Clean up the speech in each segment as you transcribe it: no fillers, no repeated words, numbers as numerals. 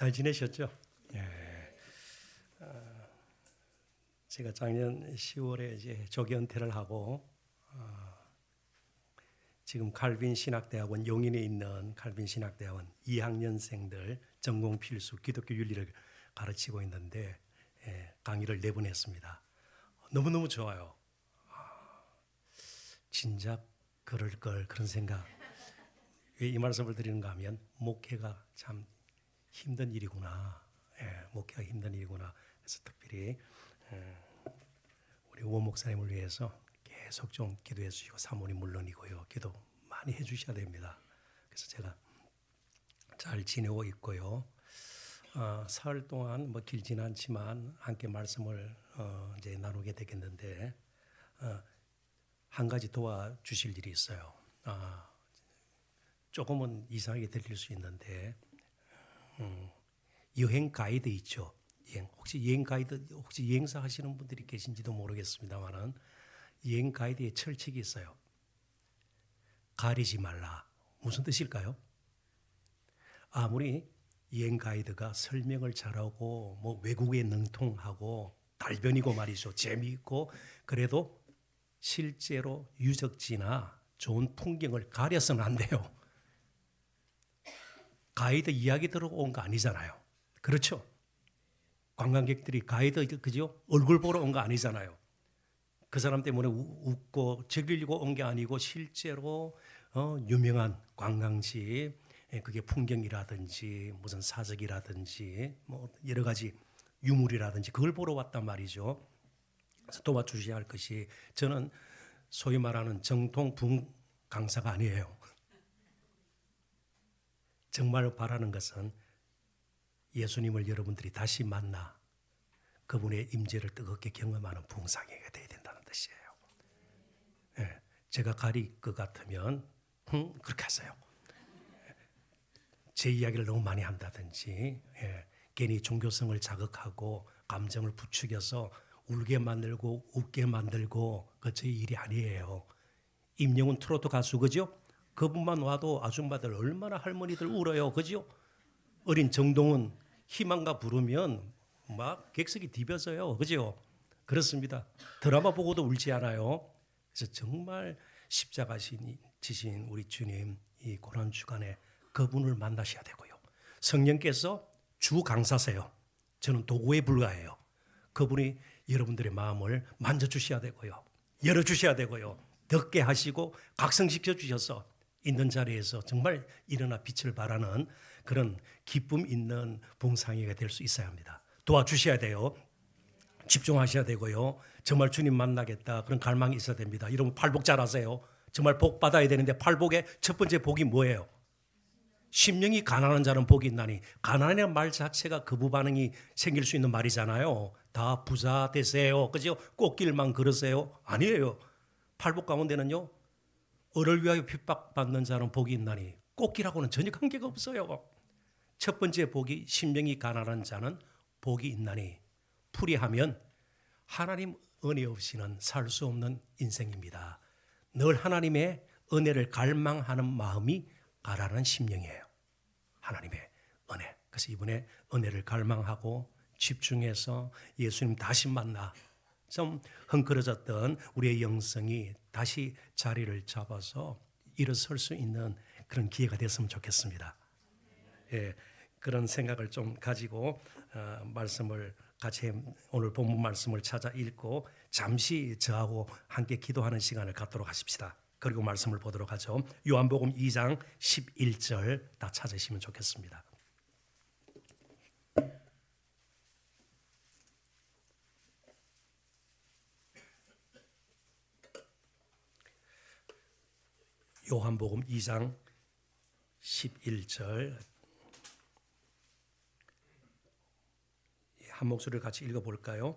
잘 지내셨죠? 예. 제가 작년 10월에 이제 조기 은퇴를 하고 지금 칼빈 신학대학원 용인에 있는 칼빈 신학대학원 2학년생들 전공 필수 기독교 윤리를 가르치고 있는데 강의를 4번 했습니다. 너무너무 좋아요. 진작 그럴 걸 그런 생각. 왜 이 말씀을 드리는가 하면 목회가 참 힘든 일이구나. 목회가 힘든 일이구나. 그래서 특별히 우리 오 목사님을 위해서 계속 좀 기도해 주시고 사모님 물론이고요. 기도 많이 해 주셔야 됩니다. 그래서 제가 잘 지내고 있고요. 사흘 동안 뭐 길지는 않지만 함께 말씀을 이제 나누게 되겠는데 한 가지 도와주실 일이 있어요. 조금은 이상하게 들릴 수 있는데 여행 가이드 있죠. 혹시 여행 가이드 혹시 여행사 하시는 분들이 계신지도 모르겠습니다만은 여행 가이드에 철칙이 있어요. 가리지 말라. 무슨 뜻일까요? 아무리 여행 가이드가 설명을 잘하고 뭐 외국에 능통하고 달변이고 말이죠. 재미있고 그래도 실제로 유적지나 좋은 풍경을 가려서는 안 돼요. 가이드 이야기 들어온 거 아니잖아요. 그렇죠? 관광객들이 가이드 그죠? 얼굴 보러 온 거 아니잖아요. 그 사람 때문에 웃고 즐기려고 온 게 아니고 실제로 유명한 관광지 그게 풍경이라든지 무슨 사적이라든지 뭐 여러 가지 유물이라든지 그걸 보러 왔단 말이죠. 그래서 도와주셔야 할 것이 저는 소위 말하는 정통 붕 강사가 아니에요. 정말 바라는 것은 예수님을 여러분들이 다시 만나 그분의 임재를 뜨겁게 경험하는 부흥상회가 되어야 된다는 뜻이에요. 제가 가릴 것 같으면 그렇게 하세요. 제 이야기를 너무 많이 한다든지 괜히 종교성을 자극하고 감정을 부추겨서 울게 만들고 웃게 만들고 그 저희 일이 아니에요. 임영웅 트로트 가수 그죠? 그분만 와도 아줌마들 얼마나 할머니들 울어요. 그죠? 어린 정동은 희망가 부르면 막 객석이 디벼져요. 그죠? 그렇습니다. 드라마 보고도 울지 않아요. 그래서 정말 십자가 지신 우리 주님 이 고난 주간에 그분을 만나셔야 되고요. 성령께서 주 강사세요. 저는 도구에 불과해요. 그분이 여러분들의 마음을 만져주셔야 되고요. 열어주셔야 되고요. 듣게 하시고 각성시켜 주셔서 있는 자리에서 정말 일어나 빛을 발하는 그런 기쁨 있는 봉상회가 될 수 있어야 합니다. 도와주셔야 돼요. 집중하셔야 되고요. 정말 주님 만나겠다 그런 갈망이 있어야 됩니다. 여러분 팔복 잘하세요. 정말 복 받아야 되는데 팔복의 첫 번째 복이 뭐예요? 심령이 가난한 자는 복이 있나니. 가난이라는 말 자체가 거부 반응이 생길 수 있는 말이잖아요. 다 부자 되세요. 그죠? 꽃길만 걸으세요. 아니에요. 팔복 가운데는요. 을을 위하여 핍박받는 자는 복이 있나니. 꽃길하고는 전혀 관계가 없어요. 첫 번째 복이 심령이 가난한 자는 복이 있나니. 풀이하면 하나님 은혜 없이는 살 수 없는 인생입니다. 늘 하나님의 은혜를 갈망하는 마음이 가라는 심령이에요. 하나님의 은혜. 그래서 이번에 은혜를 갈망하고 집중해서 예수님 다시 만나 좀 헝클어졌던 우리의 영성이 다시 자리를 잡아서 일어설 수 있는 그런 기회가 됐으면 좋겠습니다. 그런 생각을 좀 가지고 말씀을 같이 오늘 본문 말씀을 찾아 읽고 잠시 저하고 함께 기도하는 시간을 갖도록 하십시다. 그리고 말씀을 보도록 하죠. 요한복음 2장 11절 다 찾으시면 좋겠습니다. 요한복음 2장 11절 한 목소리를 같이 읽어볼까요?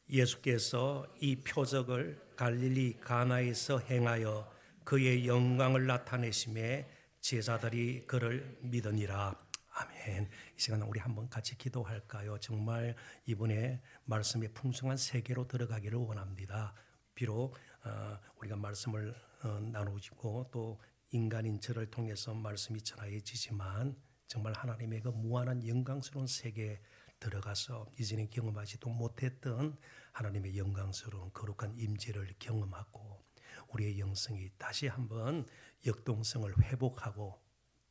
예수께서 이 표적을 갈릴리 가나에서 행하여 그의 영광을 나타내심에 제자들이 그를 믿으니라. 아멘. 이 시간 우리 한번 같이 기도할까요? 정말 이번에 말씀의 풍성한 세계로 들어가기를 원합니다. 비록 우리가 말씀을 나누고 또 인간인 저를 통해서 말씀이 전해지지만 정말 하나님의 그 무한한 영광스러운 세계에 들어가서 이전에 경험하지도 못했던 하나님의 영광스러운 거룩한 임재를 경험하고 우리의 영성이 다시 한번 역동성을 회복하고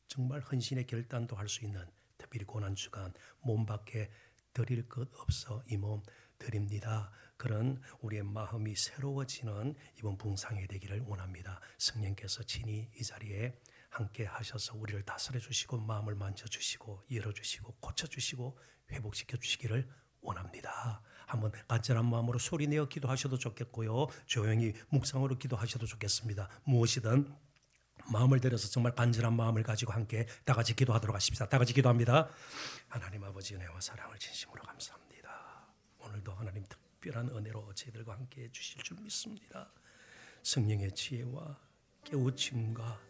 정말 헌신의 결단도 할 수 있는 특별히 고난주간 몸 밖에 드릴 것 없어 이 몸 드립니다. 그런 우리의 마음이 새로워지는 이번 붕상이 되기를 원합니다. 성령께서 친히 이 자리에 함께 하셔서 우리를 다스려 주시고 마음을 만져주시고 열어주시고 고쳐주시고 회복시켜 주시기를 원합니다. 한번 간절한 마음으로 소리내어 기도하셔도 좋겠고요. 조용히 묵상으로 기도하셔도 좋겠습니다. 무엇이든 마음을 들여서 정말 간절한 마음을 가지고 함께 다 같이 기도하도록 하십시다. 다 같이 기도합니다. 하나님 아버지 은혜와 사랑을 진심으로 감사합니다. 오늘도 하나님 특별한 은혜로 저희들과 함께 해주실 줄 믿습니다. 성령의 지혜와 깨우침과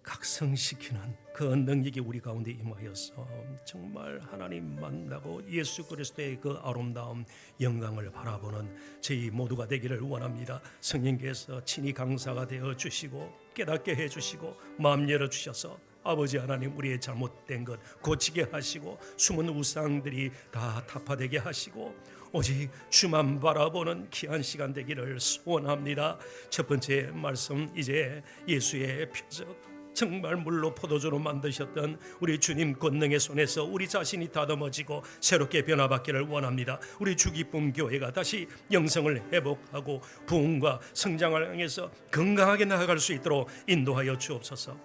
각성시키는 그 능력이 우리 가운데 임하여서 정말 하나님 만나고 예수 그리스도의 그 아름다움 영광을 바라보는 저희 모두가 되기를 원합니다. 성령께서 친히 강사가 되어 주시고 깨닫게 해주시고 마음 열어주셔서 아버지 하나님 우리의 잘못된 것 고치게 하시고 숨은 우상들이 다 타파되게 하시고 오직 주만 바라보는 귀한 시간 되기를 소원합니다. 첫 번째 말씀 이제 예수의 표적 정말 물로 포도주로 만드셨던 우리 주님 권능의 손에서 우리 자신이 다듬어지고 새롭게 변화받기를 원합니다. 우리 주기쁨 교회가 다시 영성을 회복하고 부흥과 성장을 향해서 건강하게 나아갈 수 있도록 인도하여 주옵소서.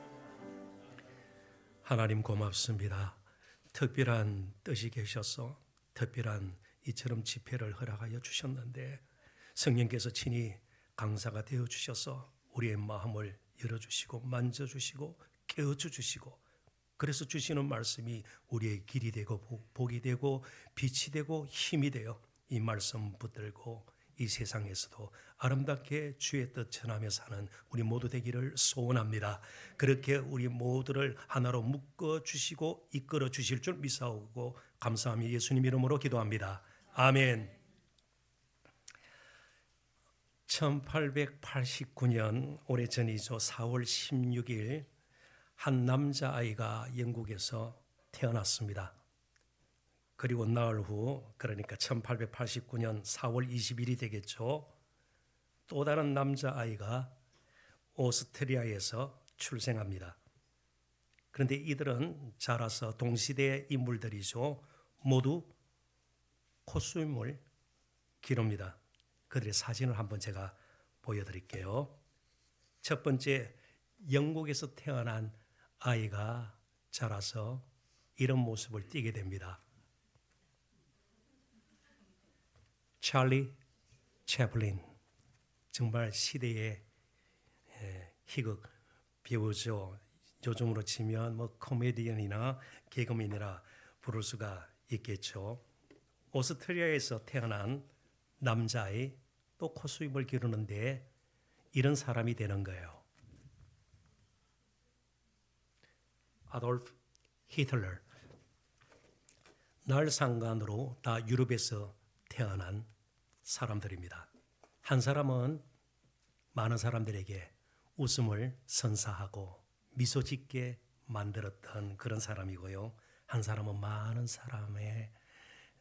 하나님 고맙습니다. 특별한 뜻이 계셔서 특별한 이처럼 집회를 허락하여 주셨는데 성령께서 친히 강사가 되어 주셔서 우리의 마음을 열어주시고 만져주시고 깨워주시고 그래서 주시는 말씀이 우리의 길이 되고 복이 되고 빛이 되고 힘이 되어 이 말씀 붙들고 이 세상에서도 아름답게 주의 뜻 전하며 사는 우리 모두 되기를 소원합니다. 그렇게 우리 모두를 하나로 묶어주시고 이끌어주실 줄 믿사오고 감사하며 예수님 이름으로 기도합니다. 아멘. 1889년 오래전이죠. 4월 16일 한 남자아이가 영국에서 태어났습니다. 그리고 나흘 후 그러니까 1889년 4월 20일이 되겠죠. 또 다른 남자아이가 오스트리아에서 출생합니다. 그런데 이들은 자라서 동시대의 인물들이죠. 모두 콧수염을 기릅니다. 그들의 사진을 한번 제가 보여드릴게요. 첫 번째 영국에서 태어난 아이가 자라서 이런 모습을 띠게 됩니다. 찰리 채플린, 정말 시대의 희극 배우죠. 요즘으로 치면 뭐 코미디언이나 개그맨이라 부를 수가 있겠죠. 오스트리아에서 태어난 남자아이 또 콧수염을 기르는데 이런 사람이 되는 거예요. 아돌프 히틀러. 날 상관으로 다 유럽에서 태어난 사람들입니다. 한 사람은 많은 사람들에게 웃음을 선사하고 미소 짓게 만들었던 그런 사람이고요. 한 사람은 많은 사람의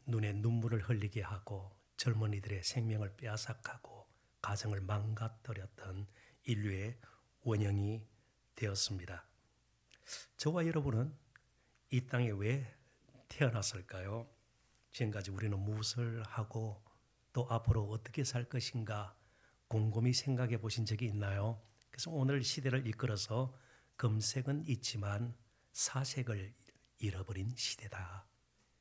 눈에 눈물을 흘리게 하고 젊은이들의 생명을 빼앗아가고 가정을 망가뜨렸던 인류의 원형이 되었습니다. 저와 여러분은 이 땅에 왜 태어났을까요? 지금까지 우리는 무엇을 하고 또 앞으로 어떻게 살 것인가 곰곰이 생각해 보신 적이 있나요? 그래서 오늘 시대를 이끌어서 금색은 있지만 사색을 잃어버린 시대다.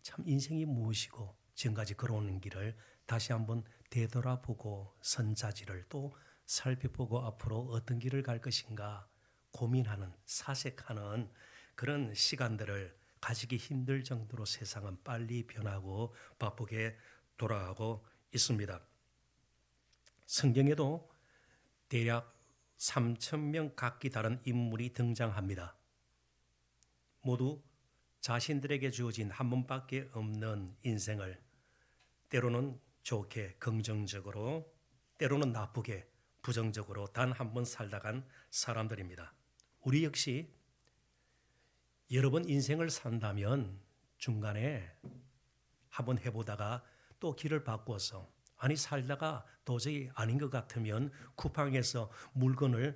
참 인생이 무엇이고 지금까지 걸어오는 길을 다시 한번 되돌아보고 선자지를 또 살펴보고 앞으로 어떤 길을 갈 것인가 고민하는 사색하는 그런 시간들을 가지기 힘들 정도로 세상은 빨리 변하고 바쁘게 돌아가고 있습니다. 성경에도 대략 3,000명 각기 다른 인물이 등장합니다. 모두 자신들에게 주어진 한 번밖에 없는 인생을 때로는 좋게 긍정적으로 때로는 나쁘게 부정적으로 단 한 번 살다 간 사람들입니다. 우리 역시 여러 번 인생을 산다면 중간에 한번 해보다가 또 길을 바꿔서 아니 살다가 도저히 아닌 것 같으면 쿠팡에서 물건을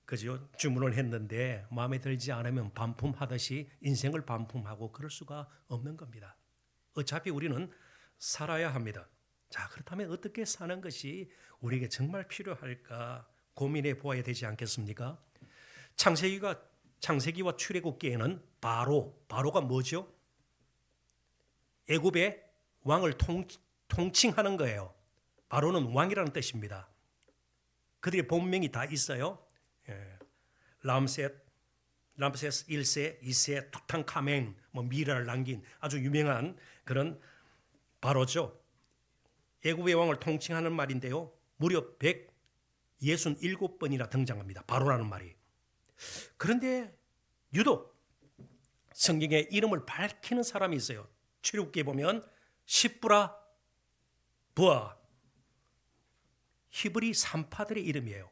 그죠 주문을 했는데 마음에 들지 않으면 반품하듯이 인생을 반품하고 그럴 수가 없는 겁니다. 어차피 우리는 살아야 합니다. 자, 그렇다면 어떻게 사는 것이 우리에게 정말 필요할까 고민해 보아야 되지 않겠습니까? 창세기와 출애굽기에는 바로가 뭐죠? 애굽의 왕을 통칭하는 거예요. 바로는 왕이라는 뜻입니다. 그들의 본명이 다 있어요. 람세스 1세, 2세, 투탕카멘, 미라를 남긴 아주 유명한 그런 바로죠. 애굽의 왕을 통칭하는 말인데요. 무려 167번이나 등장합니다. 바로라는 말이. 그런데 유독 성경에 이름을 밝히는 사람이 있어요. 출애굽기에 보면 시브라 부아 히브리 산파들의 이름이에요.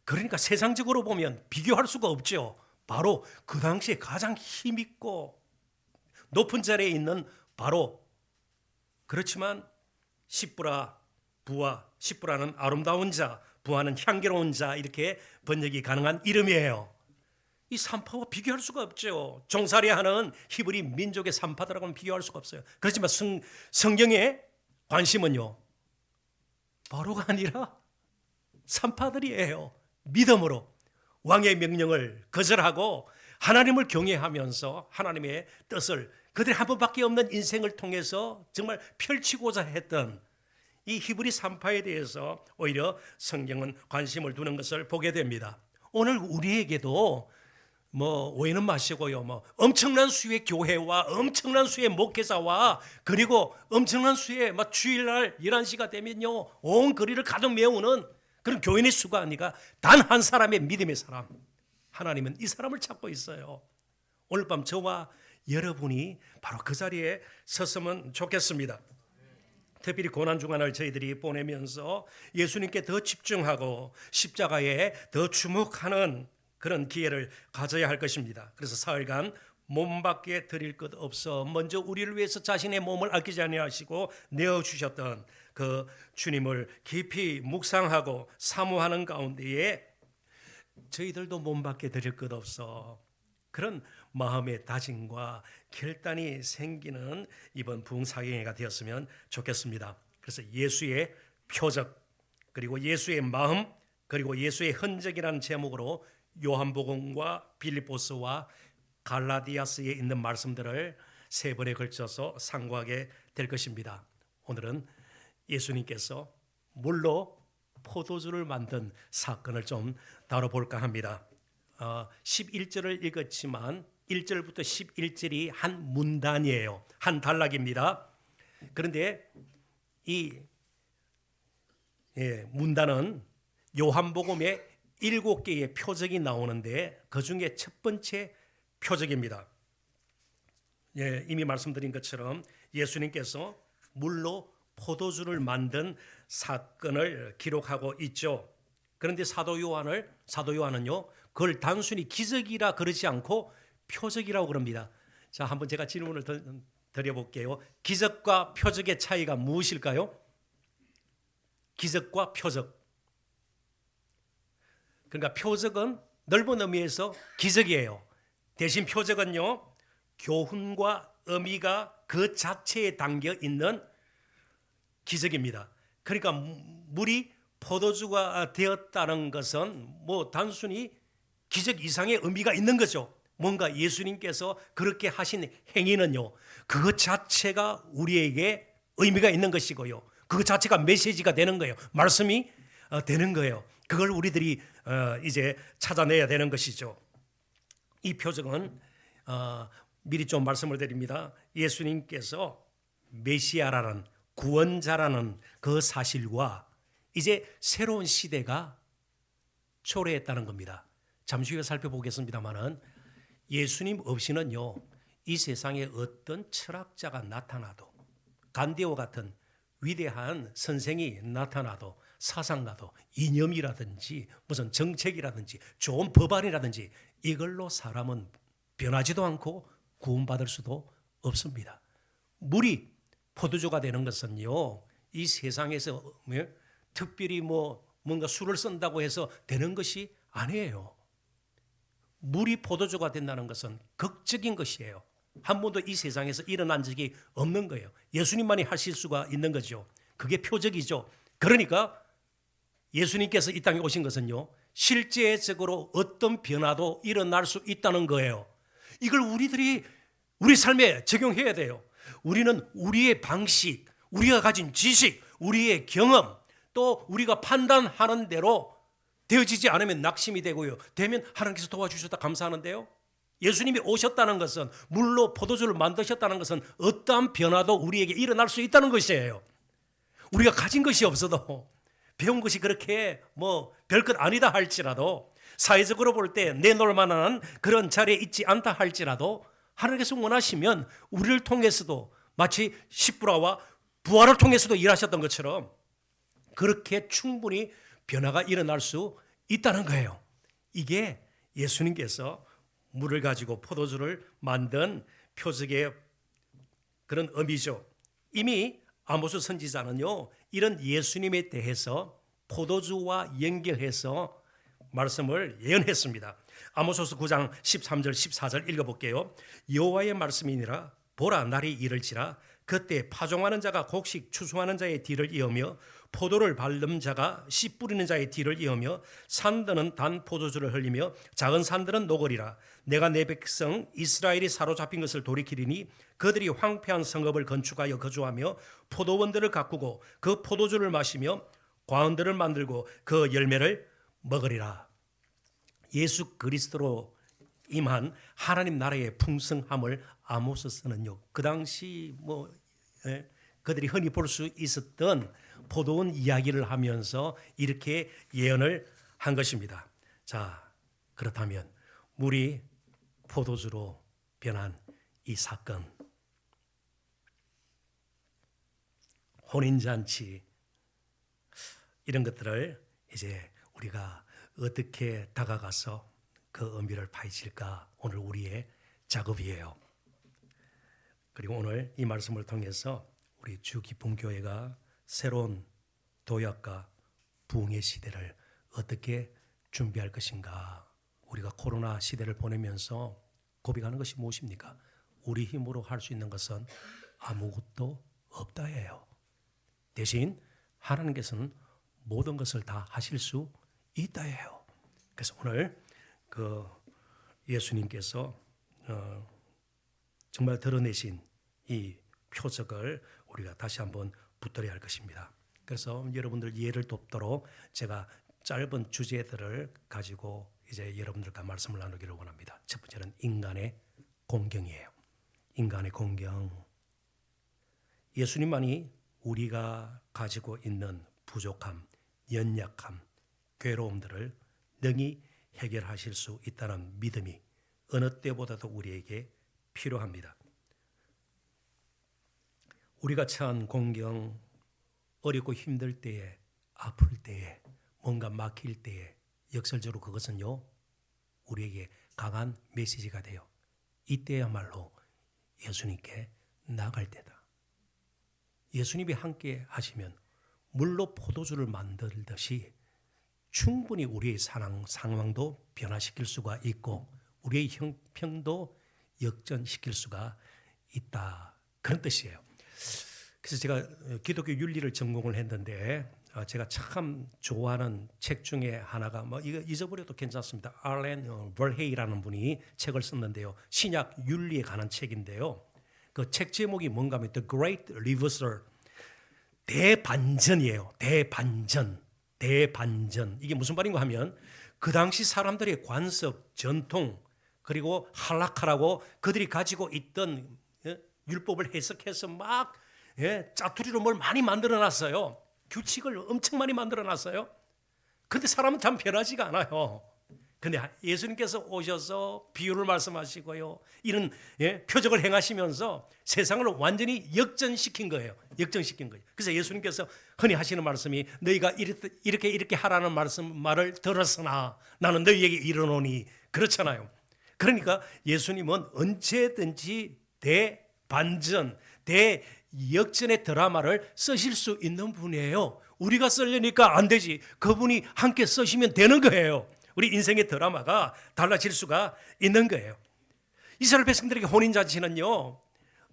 그러니까 세상적으로 보면 비교할 수가 없죠. 바로 그 당시에 가장 힘있고 높은 자리에 있는 바로. 그렇지만 시브라 부아, 시브라는 아름다운 자, 부아는 향기로운 자, 이렇게 번역이 가능한 이름이에요. 이 산파와 비교할 수가 없죠. 종살이하는 히브리 민족의 산파들하고는 비교할 수가 없어요. 그렇지만 성경의 관심은요, 바로가 아니라 산파들이에요. 믿음으로 왕의 명령을 거절하고 하나님을 경외하면서 하나님의 뜻을 그들이 한 번밖에 없는 인생을 통해서 정말 펼치고자 했던 이 히브리 산파에 대해서 오히려 성경은 관심을 두는 것을 보게 됩니다. 오늘 우리에게도 오해는 마시고요. 엄청난 수의 교회와 엄청난 수의 목회자와 그리고 엄청난 수의 주일날 11시가 되면요, 온 거리를 가득 메우는 그런 교인의 수가 아니라 단 한 사람의 믿음의 사람. 하나님은 이 사람을 찾고 있어요. 오늘 밤 저와 여러분이 바로 그 자리에 섰으면 좋겠습니다. 특별히 고난주간을 저희들이 보내면서 예수님께 더 집중하고 십자가에 더 주목하는 그런 기회를 가져야 할 것입니다. 그래서 사흘간 몸밖에 드릴 것 없어 먼저 우리를 위해서 자신의 몸을 아끼지 아니하시고 내어주셨던 그 주님을 깊이 묵상하고 사모하는 가운데에 저희들도 몸밖에 드릴 것 없어 그런 마음의 다짐과 결단이 생기는 이번 부흥사경회가 되었으면 좋겠습니다. 그래서 예수의 표적 그리고 예수의 마음 그리고 예수의 흔적이라는 제목으로 요한복음과 빌립보서와 갈라디아서에 있는 말씀들을 세 번에 걸쳐서 상고하게 될 것입니다. 오늘은 예수님께서 물로 포도주를 만든 사건을 좀 다뤄볼까 합니다. 11절을 읽었지만 1절부터 11절이 한 문단이에요. 한 단락입니다. 그런데 이 문단은 요한복음에 7개의 표적이 나오는데 그중에 첫 번째 표적입니다. 이미 말씀드린 것처럼 예수님께서 물로 포도주를 만든 사건을 기록하고 있죠. 그런데 사도 요한은요, 그걸 단순히 기적이라 그러지 않고 표적이라고 그럽니다. 자, 한번 제가 질문을 드려볼게요. 기적과 표적의 차이가 무엇일까요? 기적과 표적. 그러니까 표적은 넓은 의미에서 기적이에요. 대신 표적은요, 교훈과 의미가 그 자체에 담겨 있는 기적입니다. 그러니까 물이 포도주가 되었다는 것은 단순히 기적 이상의 의미가 있는 거죠. 뭔가 예수님께서 그렇게 하신 행위는요, 그것 자체가 우리에게 의미가 있는 것이고요. 그것 자체가 메시지가 되는 거예요. 말씀이 되는 거예요. 그걸 우리들이 이제 찾아내야 되는 것이죠. 이 표적은 미리 좀 말씀을 드립니다. 예수님께서 메시아라는 구원자라는 그 사실과 이제 새로운 시대가 초래했다는 겁니다. 잠시 후에 살펴보겠습니다만은 예수님 없이는요, 이 세상에 어떤 철학자가 나타나도 간디와 같은 위대한 선생이 나타나도 사상가도 이념이라든지 무슨 정책이라든지 좋은 법안이라든지 이걸로 사람은 변하지도 않고 구원받을 수도 없습니다. 물이 포도주가 되는 것은요, 이 세상에서 특별히 뭔가 술을 쓴다고 해서 되는 것이 아니에요. 물이 포도주가 된다는 것은 극적인 것이에요. 한 번도 이 세상에서 일어난 적이 없는 거예요. 예수님만이 하실 수가 있는 거죠. 그게 표적이죠. 그러니까 예수님께서 이 땅에 오신 것은요, 실제적으로 어떤 변화도 일어날 수 있다는 거예요. 이걸 우리들이 우리 삶에 적용해야 돼요. 우리는 우리의 방식, 우리가 가진 지식, 우리의 경험, 또 우리가 판단하는 대로 되어지지 않으면 낙심이 되고요. 되면 하나님께서 도와주셨다 감사하는데요. 예수님이 오셨다는 것은, 물로 포도주를 만드셨다는 것은 어떠한 변화도 우리에게 일어날 수 있다는 것이에요. 우리가 가진 것이 없어도, 배운 것이 그렇게 별것 아니다 할지라도, 사회적으로 볼 때 내놓을 만한 그런 자리에 있지 않다 할지라도, 하나님께서 원하시면 우리를 통해서도 마치 십부라와 부활을 통해서도 일하셨던 것처럼 그렇게 충분히 변화가 일어날 수 있다는 거예요. 이게 예수님께서 물을 가지고 포도주를 만든 표적의 그런 의미죠. 이미 아모스 선지자는요, 이런 예수님에 대해서 포도주와 연결해서 말씀을 예언했습니다. 아모스서 9장 13절 14절 읽어볼게요. 여호와의 말씀이니라. 보라, 날이 이를지라. 그때 파종하는 자가 곡식 추수하는 자의 뒤를 이으며 포도를 밟는 자가 씨 뿌리는 자의 뒤를 이으며 산들은 단 포도주를 흘리며 작은 산들은 녹으리라. 내가 내 백성 이스라엘이 사로잡힌 것을 돌이키리니 그들이 황폐한 성읍을 건축하여 거주하며 포도원들을 가꾸고 그 포도주를 마시며 과은들을 만들고 그 열매를 먹으리라. 예수 그리스도로 임한 하나님 나라의 풍성함을 아모스서는요, 그 당시 그들이 흔히 볼 수 있었던 포도원 이야기를 하면서 이렇게 예언을 한 것입니다. 자, 그렇다면 물이 포도주로 변한 이 사건, 혼인잔치, 이런 것들을 이제 우리가 어떻게 다가가서 그 의미를 파헤칠까, 오늘 우리의 작업이에요. 그리고 오늘 이 말씀을 통해서 우리 주기쁨교회가 새로운 도약과 부흥의 시대를 어떻게 준비할 것인가. 우리가 코로나 시대를 보내면서 고백하는 것이 무엇입니까? 우리 힘으로 할 수 있는 것은 아무것도 없다예요. 대신 하나님께서는 모든 것을 다 하실 수 있다예요. 그래서 오늘 예수님께서 정말 드러내신 이 표적을 우리가 다시 한번 붙들어야 할 것입니다. 그래서 여러분들 이해를 돕도록 제가 짧은 주제들을 가지고 이제 여러분들과 말씀을 나누기를 원합니다. 첫 번째는 인간의 공경이에요. 인간의 공경. 예수님만이 우리가 가지고 있는 부족함, 연약함, 괴로움들을 능히 해결하실 수 있다는 믿음이 어느 때보다도 우리에게 필요합니다. 우리가 처한 공경, 어렵고 힘들 때에, 아플 때에, 뭔가 막힐 때에 역설적으로 그것은요, 우리에게 강한 메시지가 돼요. 이때야말로 예수님께 나갈 때다. 예수님이 함께 하시면 물로 포도주를 만들듯이 충분히 우리의 상황도 변화시킬 수가 있고 우리의 형편도 역전시킬 수가 있다. 그런 뜻이에요. 그래서 제가 기독교 윤리를 전공을 했는데 제가 참 좋아하는 책 중에 하나가 이거 잊어버려도 괜찮습니다. 알렌 벌헤이라는 분이 책을 썼는데요. 신약 윤리에 관한 책인데요. 그 책 제목이 뭔가 하면 The Great Reversal, 대반전이에요. 대반전. 이게 무슨 말인가 하면 그 당시 사람들의 관습, 전통, 그리고 할라카라고 그들이 가지고 있던 율법을 해석해서 막 짜투리로 뭘 많이 만들어놨어요. 규칙을 엄청 많이 만들어놨어요. 근데 사람은 참 변하지가 않아요. 근데 예수님께서 오셔서 비유를 말씀하시고요, 이런 표적을 행하시면서 세상을 완전히 역전시킨 거예요. 그래서 예수님께서 흔히 하시는 말씀이 너희가 이렇게 하라는 말을 들었으나 나는 너희에게 이르노니, 그렇잖아요. 그러니까 예수님은 언제든지 대반전, 대역전의 드라마를 쓰실 수 있는 분이에요. 우리가 쓰려니까 안 되지. 그분이 함께 쓰시면 되는 거예요. 우리 인생의 드라마가 달라질 수가 있는 거예요. 이스라엘 백성들에게 혼인잔치는요,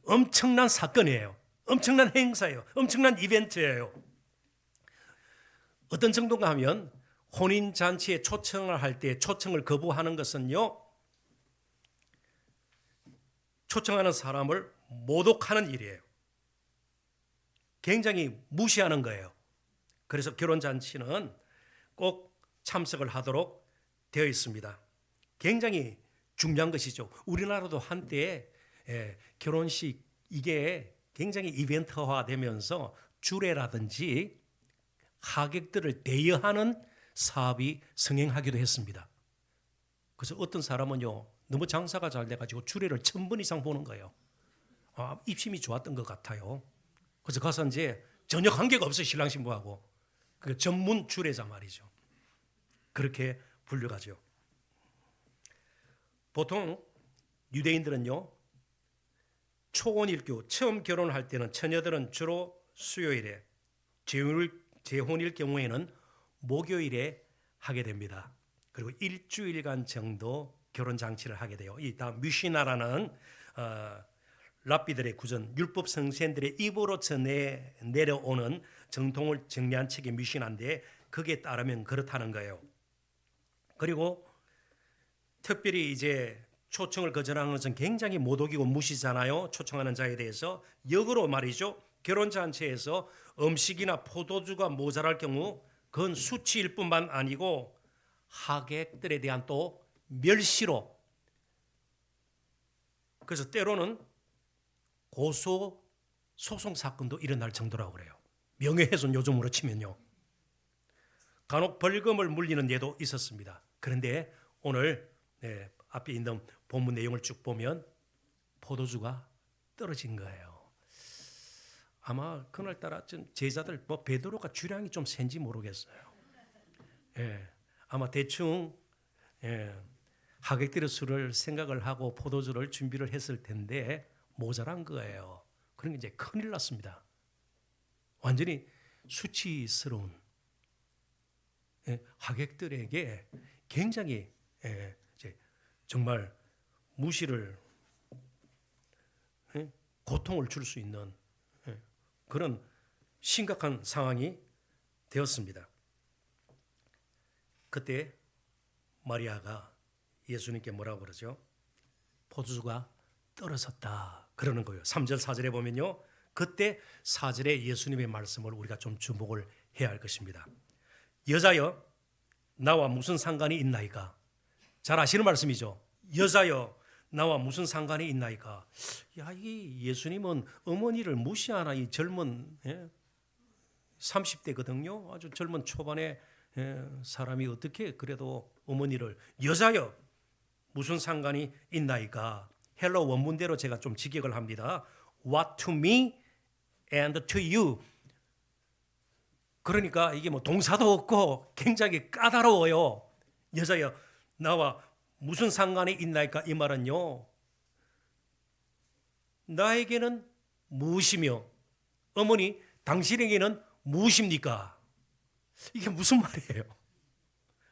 엄청난 사건이에요. 엄청난 행사예요. 엄청난 이벤트예요. 어떤 정도인가 하면 혼인잔치에 초청을 할 때 초청을 거부하는 것은요, 초청하는 사람을 모독하는 일이에요. 굉장히 무시하는 거예요. 그래서 결혼잔치는 꼭 참석을 하도록 되어 있습니다. 굉장히 중요한 것이죠. 우리나라도 한때 결혼식 이게 굉장히 이벤트화되면서 주례라든지 하객들을 대여하는 사업이 성행하기도 했습니다. 그래서 어떤 사람은요, 너무 장사가 잘 돼가지고 주례를 1000번 이상 보는 거예요. 입심이 좋았던 것 같아요. 그래서 가서 이제 전혀 관계가 없어요, 신랑 신부하고. 그 전문 주례자 말이죠. 그렇게 불려가죠. 보통 유대인들은요, 초혼일교, 처음 결혼할 때는 처녀들은 주로 수요일에, 재혼일 경우에는 목요일에 하게 됩니다. 그리고 일주일간 정도 결혼잔치를 하게 돼요. 이 다음 미시나라는 랍비들의 구전, 율법 성sen들의 입으로 전해 내려오는 정통을 정리한 책이 미시나인데, 거기에 따르면 그렇다는 거예요. 그리고 특별히 이제 초청을 거절하는 것은 굉장히 모독이고 무시잖아요. 초청하는 자에 대해서. 역으로 말이죠, 결혼잔치에서 음식이나 포도주가 모자랄 경우 그건 수치일 뿐만 아니고 하객들에 대한 또 멸시로, 그래서 때로는 고소 소송 사건도 일어날 정도라고 그래요. 명예훼손 요즘으로 치면요. 간혹 벌금을 물리는 예도 있었습니다. 그런데 오늘 앞에 있는 본문 내용을 쭉 보면 포도주가 떨어진 거예요. 아마 그날따라 좀 제자들 베드로가 주량이 좀 센지 모르겠어요. 아마 대충 하객들의 수를 생각을 하고 포도주를 준비를 했을 텐데 모자란 거예요. 그러니까 이제 큰일 났습니다. 완전히 수치스러운, 하객들에게 굉장히 정말 무시를, 고통을 줄 수 있는 그런 심각한 상황이 되었습니다. 그때 마리아가 예수님께 뭐라고 그러죠? 포도주가 떨어졌다 그러는 거예요. 3절 4절에 보면요, 그때 4절에 예수님의 말씀을 우리가 좀 주목을 해야 할 것입니다. 여자여 나와 무슨 상관이 있나이까? 잘 아시는 말씀이죠. 여자여 나와 무슨 상관이 있나이까? 야, 이 예수님은 어머니를 무시하나, 이 젊은 30대거든요. 아주 젊은 초반에 사람이 어떻게 그래도 어머니를, 여자여 무슨 상관이 있나이까? 헬러 원문대로 제가 좀 직역을 합니다. What to me and to you. 그러니까 이게 뭐 동사도 없고 굉장히 까다로워요. 여자여 나와 무슨 상관이 있나이까? 이 말은요, 나에게는 무엇이며 어머니 당신에게는 무엇입니까? 이게 무슨 말이에요?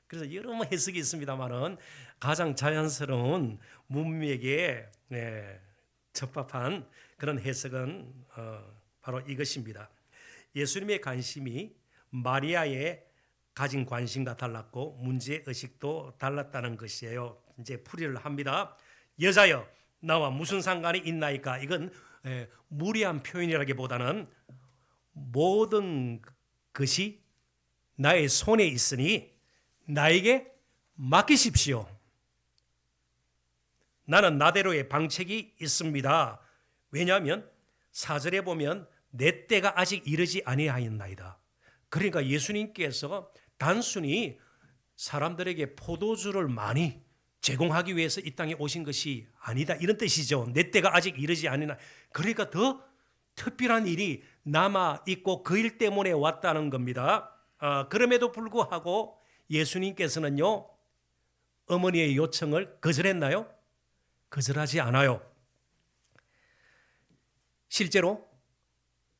그래서 여러 해석이 있습니다만은 가장 자연스러운 문맥에 적합한 그런 해석은 바로 이것입니다. 예수님의 관심이 마리아의 가진 관심과 달랐고 문제의식도 달랐다는 것이에요. 이제 풀이를 합니다. 여자여 나와 무슨 상관이 있나이까? 이건 무리한 표현이라기보다는 모든 것이 나의 손에 있으니 나에게 맡기십시오. 나는 나대로의 방책이 있습니다. 왜냐하면 4절에 보면 내 때가 아직 이르지 아니하였나이다. 그러니까 예수님께서 단순히 사람들에게 포도주를 많이 제공하기 위해서 이 땅에 오신 것이 아니다, 이런 뜻이죠. 내 때가 아직 이르지 아니나. 그러니까 더 특별한 일이 남아 있고 그 일 때문에 왔다는 겁니다. 그럼에도 불구하고 예수님께서는요, 어머니의 요청을 거절했나요? 거절하지 않아요. 실제로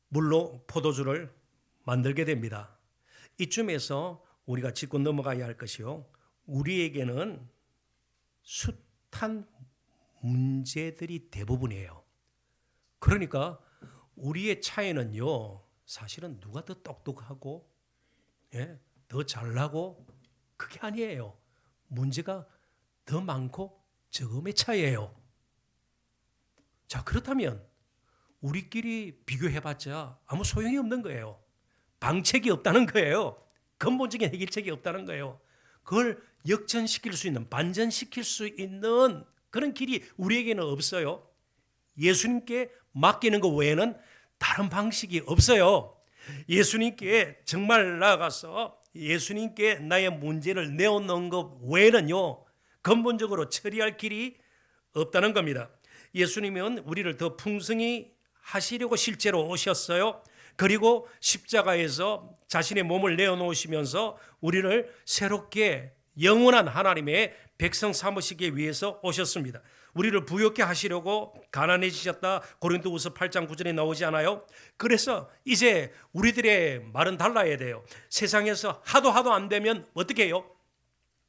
물로 포도주를 만들게 됩니다. 이쯤에서 우리가 짚고 넘어가야 할 것이요. 우리에게는 숱한 문제들이 대부분이에요. 그러니까 우리의 차이는요, 사실은 누가 더 똑똑하고 더 잘나고 그게 아니에요. 문제가 더 많고 적음의 차이예요. 자, 그렇다면 우리끼리 비교해봤자 아무 소용이 없는 거예요. 방책이 없다는 거예요. 근본적인 해결책이 없다는 거예요. 그걸 역전시킬 수 있는, 반전시킬 수 있는 그런 길이 우리에게는 없어요. 예수님께 맡기는 것 외에는 다른 방식이 없어요. 예수님께 정말 나아가서 예수님께 나의 문제를 내어놓은 것 외에는요, 근본적으로 처리할 길이 없다는 겁니다. 예수님은 우리를 더 풍성히 하시려고 실제로 오셨어요. 그리고 십자가에서 자신의 몸을 내어놓으시면서 우리를 새롭게 영원한 하나님의 백성 삼으시기 위해서 오셨습니다. 우리를 부욕케 하시려고 가난해지셨다. 고린도후서 8장 9절에 나오지 않아요? 그래서 이제 우리들의 말은 달라야 돼요. 세상에서 하도 안 되면 어떻게 해요?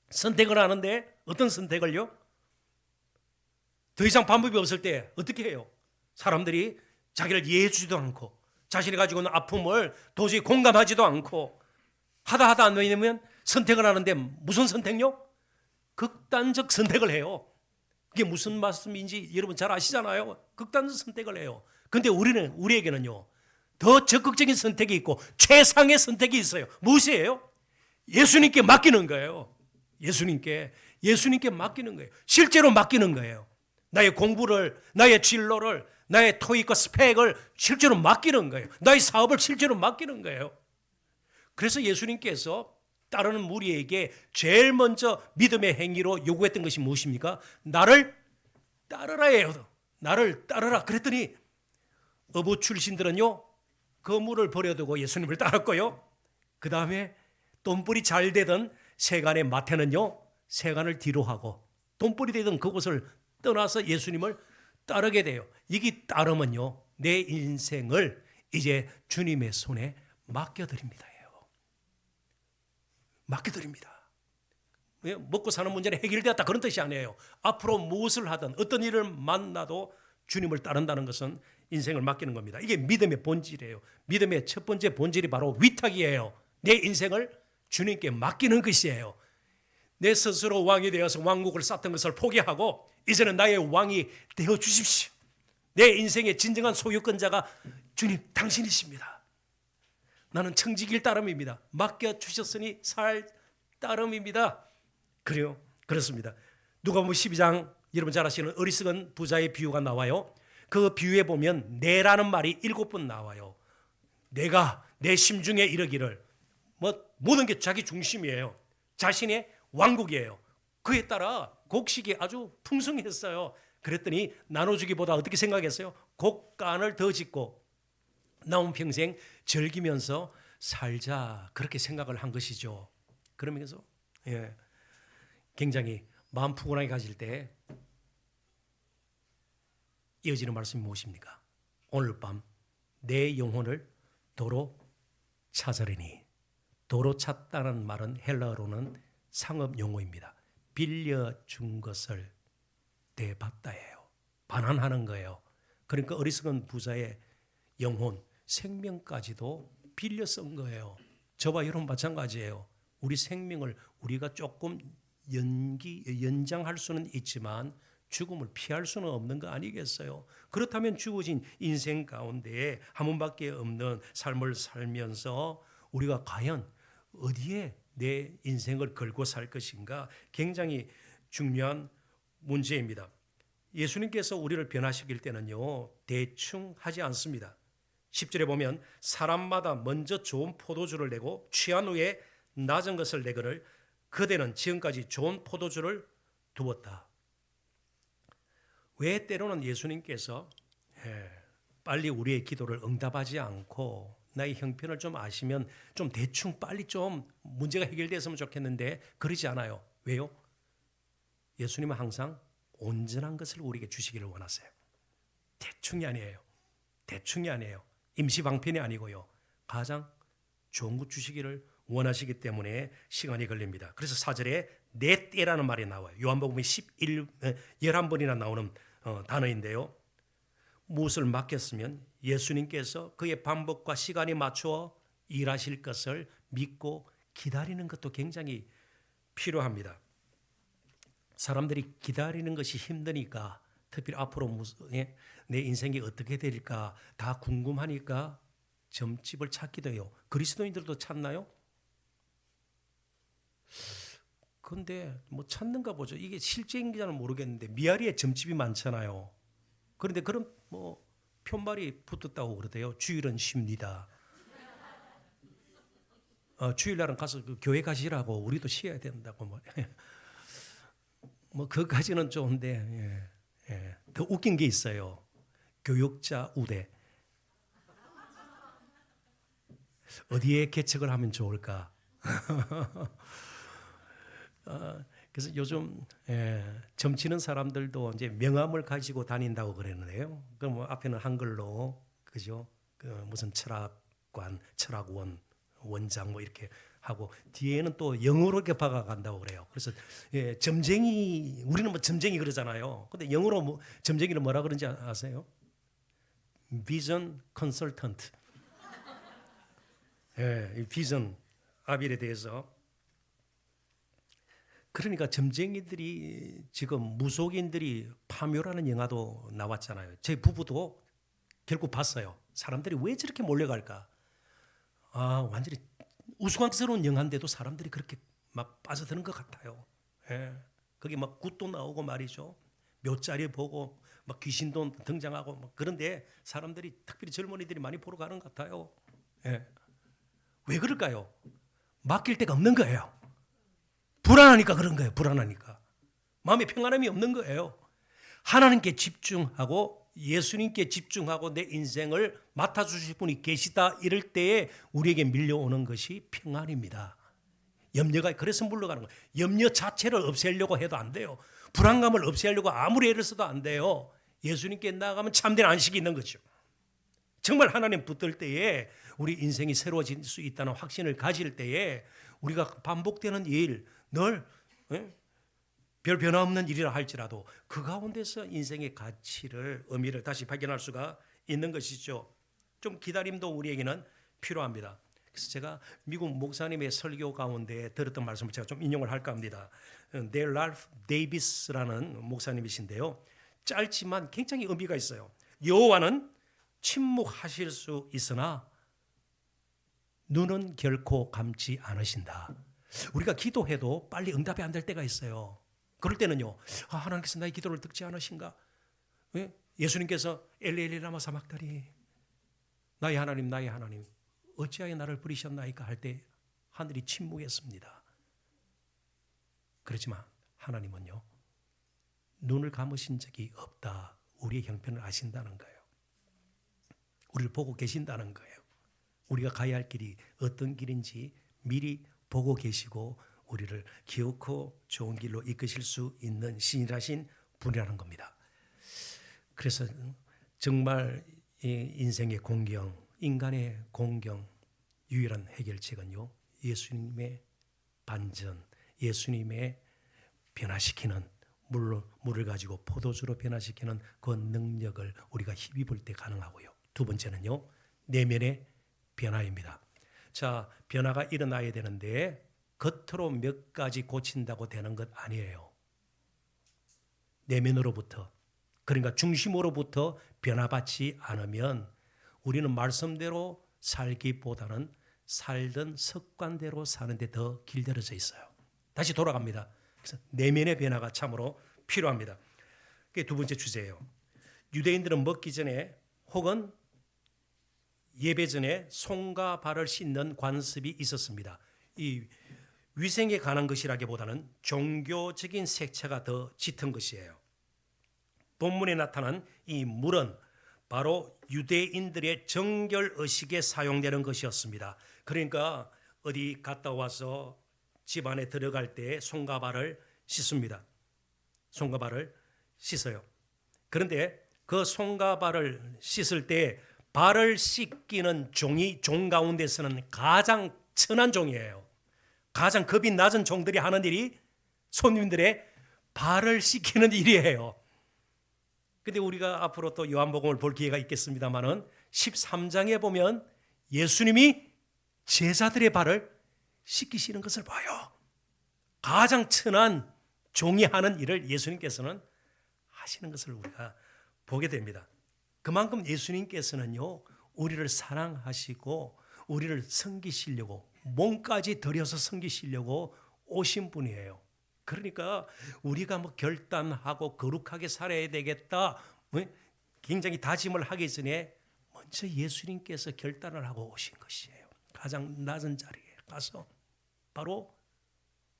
선택을 하는데 어떤 선택을요? 더 이상 방법이 없을 때 어떻게 해요? 사람들이 자기를 이해해 주지도 않고 자신이 가지고 있는 아픔을 도저히 공감하지도 않고 하다 안 되면 선택을 하는데 무슨 선택요? 극단적 선택을 해요. 그게 무슨 말씀인지 여러분 잘 아시잖아요. 극단적 선택을 해요. 그런데 우리에게는요, 더 적극적인 선택이 있고 최상의 선택이 있어요. 무엇이에요? 예수님께 맡기는 거예요. 예수님께 맡기는 거예요. 실제로 맡기는 거예요. 나의 공부를, 나의 진로를, 나의 토익과 스펙을 실제로 맡기는 거예요. 나의 사업을 실제로 맡기는 거예요. 그래서 예수님께서 따르는 무리에게 제일 먼저 믿음의 행위로 요구했던 것이 무엇입니까? 나를 따르라예요. 나를 따르라. 그랬더니 어부 출신들은요, 거물을 버려두고 예수님을 따랐고요. 그 다음에 돈벌이 잘 되던 세간의 마태는요, 세간을 뒤로 하고 돈벌이 되던 그곳을 떠나서 예수님을 따르게 돼요. 이게 따르면요, 내 인생을 이제 주님의 손에 맡겨드립니다. 맡겨드립니다. 먹고 사는 문제는 해결되었다 그런 뜻이 아니에요. 앞으로 무엇을 하든 어떤 일을 만나도 주님을 따른다는 것은 인생을 맡기는 겁니다. 이게 믿음의 본질이에요. 믿음의 첫 번째 본질이 바로 위탁이에요. 내 인생을 주님께 맡기는 것이에요. 내 스스로 왕이 되어서 왕국을 쌓던 것을 포기하고 이제는 나의 왕이 되어 주십시오. 내 인생의 진정한 소유권자가 주님 당신이십니다. 나는 청지길 따름입니다. 맡겨주셨으니 살 따름입니다. 그래요. 그렇습니다. 누가복음 12장 여러분 잘 아시는 어리석은 부자의 비유가 나와요. 그 비유에 보면 내라는 말이 7번 나와요. 내가 내 심중에 이르기를, 모든 게 자기 중심이에요. 자신의 왕국이에요. 그에 따라 곡식이 아주 풍성했어요. 그랬더니 나눠주기보다 어떻게 생각했어요? 곡간을 더 짓고 남은 평생 즐기면서 살자, 그렇게 생각을 한 것이죠. 그러면서 굉장히 마음 푸근하게 가실 때 이어지는 말씀이 무엇입니까? 오늘 밤 내 영혼을 도로 찾으리니. 도로 찾다는 말은 헬라어로는 상업 용어입니다. 빌려준 것을 되받다예요. 반환하는 거예요. 그러니까 어리석은 부자의 영혼, 생명까지도 빌려 쓴 거예요. 저와 여러분 마찬가지예요. 우리 생명을 우리가 조금 연장할 수는 있지만 죽음을 피할 수는 없는 거 아니겠어요? 그렇다면 주어진 인생 가운데 한 번밖에 없는 삶을 살면서 우리가 과연 어디에 내 인생을 걸고 살 것인가, 굉장히 중요한 문제입니다. 예수님께서 우리를 변화시킬 때는요, 대충 하지 않습니다. 10절에 보면 사람마다 먼저 좋은 포도주를 내고 취한 후에 낮은 것을 내거늘 그대는 지금까지 좋은 포도주를 두었다. 왜 때로는 예수님께서 빨리 우리의 기도를 응답하지 않고 나의 형편을 좀 아시면 좀 대충 빨리 좀 문제가 해결됐으면 좋겠는데 그러지 않아요. 왜요? 예수님은 항상 온전한 것을 우리에게 주시기를 원하세요. 대충이 아니에요. 대충이 아니에요. 임시방편이 아니고요. 가장 좋은 것 주시기를 원하시기 때문에 시간이 걸립니다. 그래서 4절에 내 때라는 말이 나와요. 요한복음에 11번이나 나오는 단어인데요. 무엇을 맡겼으면 예수님께서 그의 방법과 시간이 맞추어 일하실 것을 믿고 기다리는 것도 굉장히 필요합니다. 사람들이 기다리는 것이 힘드니까, 특별히 앞으로 내 인생이 어떻게 될까 다 궁금하니까 점집을 찾기도 해요. 그리스도인들도 찾나요? 근데 뭐 찾는가 보죠. 이게 실제인지는 모르겠는데 미아리에 점집이 많잖아요. 그런데 그런 뭐 편말이 붙었다고 그러대요. 주일은 쉽니다. 주일날은 가서 그 교회 가시라고, 우리도 쉬어야 된다고 뭐 그까지는 좋은데, 더 웃긴 게 있어요. 교육자 우대. 어디에 개척을 하면 좋을까? 그래서 요즘 점치는 사람들도 이제 명함을 가지고 다닌다고 그랬는데요. 그럼 뭐 앞에는 한글로, 그죠? 그 무슨 철학관, 철학원, 원장 뭐 이렇게 하고 뒤에는 또 영어로 이렇게 박아간다고 그래요. 그래서 점쟁이, 우리는 뭐 점쟁이 그러잖아요. 근데 영어로 뭐 점쟁이는 뭐라 그런지 아세요? 비전 컨설턴트. 비전 아빌에 대해서. 그러니까 점쟁이들이 지금 무속인들이 파묘라는 영화도 나왔잖아요. 제 부부도 결국 봤어요. 사람들이 왜 저렇게 몰려갈까? 완전히 우스꽝스러운 영화인데도 사람들이 그렇게 막 빠져드는 것 같아요. 거기 막 굿도 나오고 말이죠. 묘자리 보고 막 귀신도 등장하고 막 그런데 사람들이, 특별히 젊은이들이 많이 보러 가는 것 같아요. 왜 그럴까요? 맡길 데가 없는 거예요. 불안하니까 그런 거예요. 불안하니까. 마음에 평안함이 없는 거예요. 하나님께 집중하고 예수님께 집중하고 내 인생을 맡아주실 분이 계시다 이럴 때에 우리에게 밀려오는 것이 평안입니다. 염려가, 그래서 물러가는 거예요. 염려 자체를 없애려고 해도 안 돼요. 불안감을 없애려고 아무리 애를 써도 안 돼요. 예수님께 나아가면 참된 안식이 있는 거죠. 정말 하나님 붙들 때에 우리 인생이 새로워질 수 있다는 확신을 가질 때에 우리가 반복되는 일, 늘 별 변화 없는 일이라 할지라도 그 가운데서 인생의 가치를, 의미를 다시 발견할 수가 있는 것이죠. 좀 기다림도 우리에게는 필요합니다. 그래서 제가 미국 목사님의 설교 가운데 들었던 말씀을 제가 좀 인용을 할까 합니다. 네 랄프 데이비스라는 목사님이신데요. 짧지만 굉장히 의미가 있어요. 여호와는 침묵하실 수 있으나 눈은 결코 감지 않으신다. 우리가 기도해도 빨리 응답이 안 될 때가 있어요. 그럴 때는요, 하나님께서 나의 기도를 듣지 않으신가? 예수님께서 엘리 라마 사막다니, 나의 하나님 나의 하나님 어찌하여 나를 버리셨나이까 할 때 하늘이 침묵했습니다. 그렇지만 하나님은요, 눈을 감으신 적이 없다. 우리의 형편을 아신다는 거예요. 우리를 보고 계신다는 거예요. 우리가 가야 할 길이 어떤 길인지 미리 보고 계시고 우리를 기어코 좋은 길로 이끄실 수 있는 신실하신 분이라는 겁니다. 그래서 정말 인생의 공경, 인간의 공경, 유일한 해결책은요, 예수님의 반전, 예수님의 변화시키는 물을 가지고 포도주로 변화시키는 그 능력을 우리가 힘입을 때 가능하고요. 두 번째는요, 내면의 변화입니다. 자, 변화가 일어나야 되는데 겉으로 몇 가지 고친다고 되는 것 아니에요. 내면으로부터, 그러니까 중심으로부터 변화받지 않으면 우리는 말씀대로 살기보다는 살던 습관대로 사는데 더 길들여져 있어요. 다시 돌아갑니다. 그래서 내면의 변화가 참으로 필요합니다. 그게 두 번째 주제예요. 유대인들은 먹기 전에 혹은 예배 전에 손과 발을 씻는 관습이 있었습니다. 이 위생에 관한 것이라기보다는 종교적인 색채가 더 짙은 것이에요. 본문에 나타난 이 물은 바로 유대인들의 정결 의식에 사용되는 것이었습니다. 그러니까 어디 갔다 와서 집 안에 들어갈 때 손과 발을 씻습니다. 손과 발을 씻어요. 그런데 그 손과 발을 씻을 때 발을 씻기는 종이 종 가운데서는 가장 천한 종이에요. 가장 급이 낮은 종들이 하는 일이 손님들의 발을 씻기는 일이에요. 근데 우리가 앞으로 또 요한복음을 볼 기회가 있겠습니다만은 13장에 보면 예수님이 제자들의 발을 씻기시는 것을 봐요. 가장 천한 종이 하는 일을 예수님께서는 하시는 것을 우리가 보게 됩니다. 그만큼 예수님께서는요, 우리를 사랑하시고 우리를 섬기시려고 몸까지 들여서 섬기시려고 오신 분이에요. 그러니까 우리가 뭐 결단하고 거룩하게 살아야 되겠다, 굉장히 다짐을 하기 전에 먼저 예수님께서 결단을 하고 오신 것이에요. 가장 낮은 자리에 가서 바로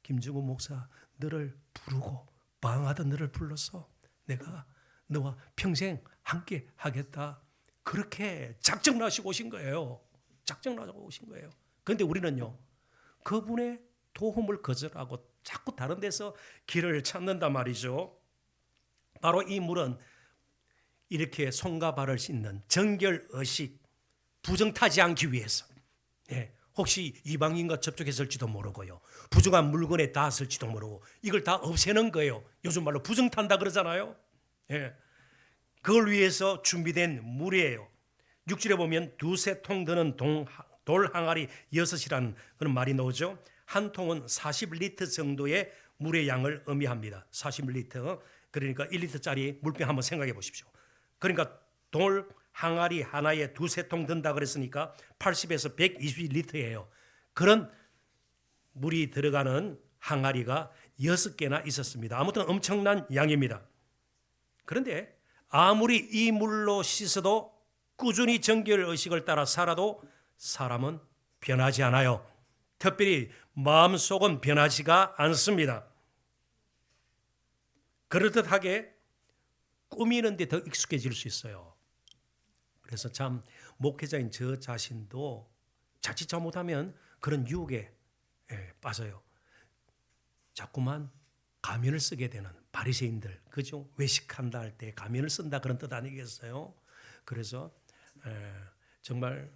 김중훈 목사 너를 부르고 방황하던 너를 불러서 내가 너와 평생 함께 하겠다. 그렇게 작정하시고 오신 거예요. 작정하시고 오신 거예요. 그런데 우리는요, 그분의 도움을 거절하고 자꾸 다른 데서 길을 찾는단 말이죠. 바로 이 물은 이렇게 손과 발을 씻는 정결의식, 부정타지 않기 위해서, 혹시 이방인과 접촉했을지도 모르고요, 부정한 물건에 닿았을지도 모르고 이걸 다 없애는 거예요. 요즘 말로 부정탄다 그러잖아요. 그걸 위해서 준비된 물이에요. 6절에 보면 두세 통 드는 돌 항아리 6이라는 그런 말이 나오죠. 한 통은 40리터 정도의 물의 양을 의미합니다. 40리터. 그러니까 1리터짜리 물병 한번 생각해 보십시오. 그러니까 돌 항아리 하나에 두세 통 든다 그랬으니까 80에서 120리터예요. 그런 물이 들어가는 항아리가 6개나 있었습니다. 아무튼 엄청난 양입니다. 그런데 아무리 이 물로 씻어도 꾸준히 정결의식을 따라 살아도 사람은 변하지 않아요. 특별히 마음속은 변하지가 않습니다. 그럴듯하게 꾸미는 데 더 익숙해질 수 있어요. 그래서 참 목회자인 저 자신도 자칫 잘못하면 그런 유혹에 빠져요. 자꾸만 가면을 쓰게 되는 바리새인들, 그죠? 외식한다 할 때 가면을 쓴다 그런 뜻 아니겠어요? 그래서 정말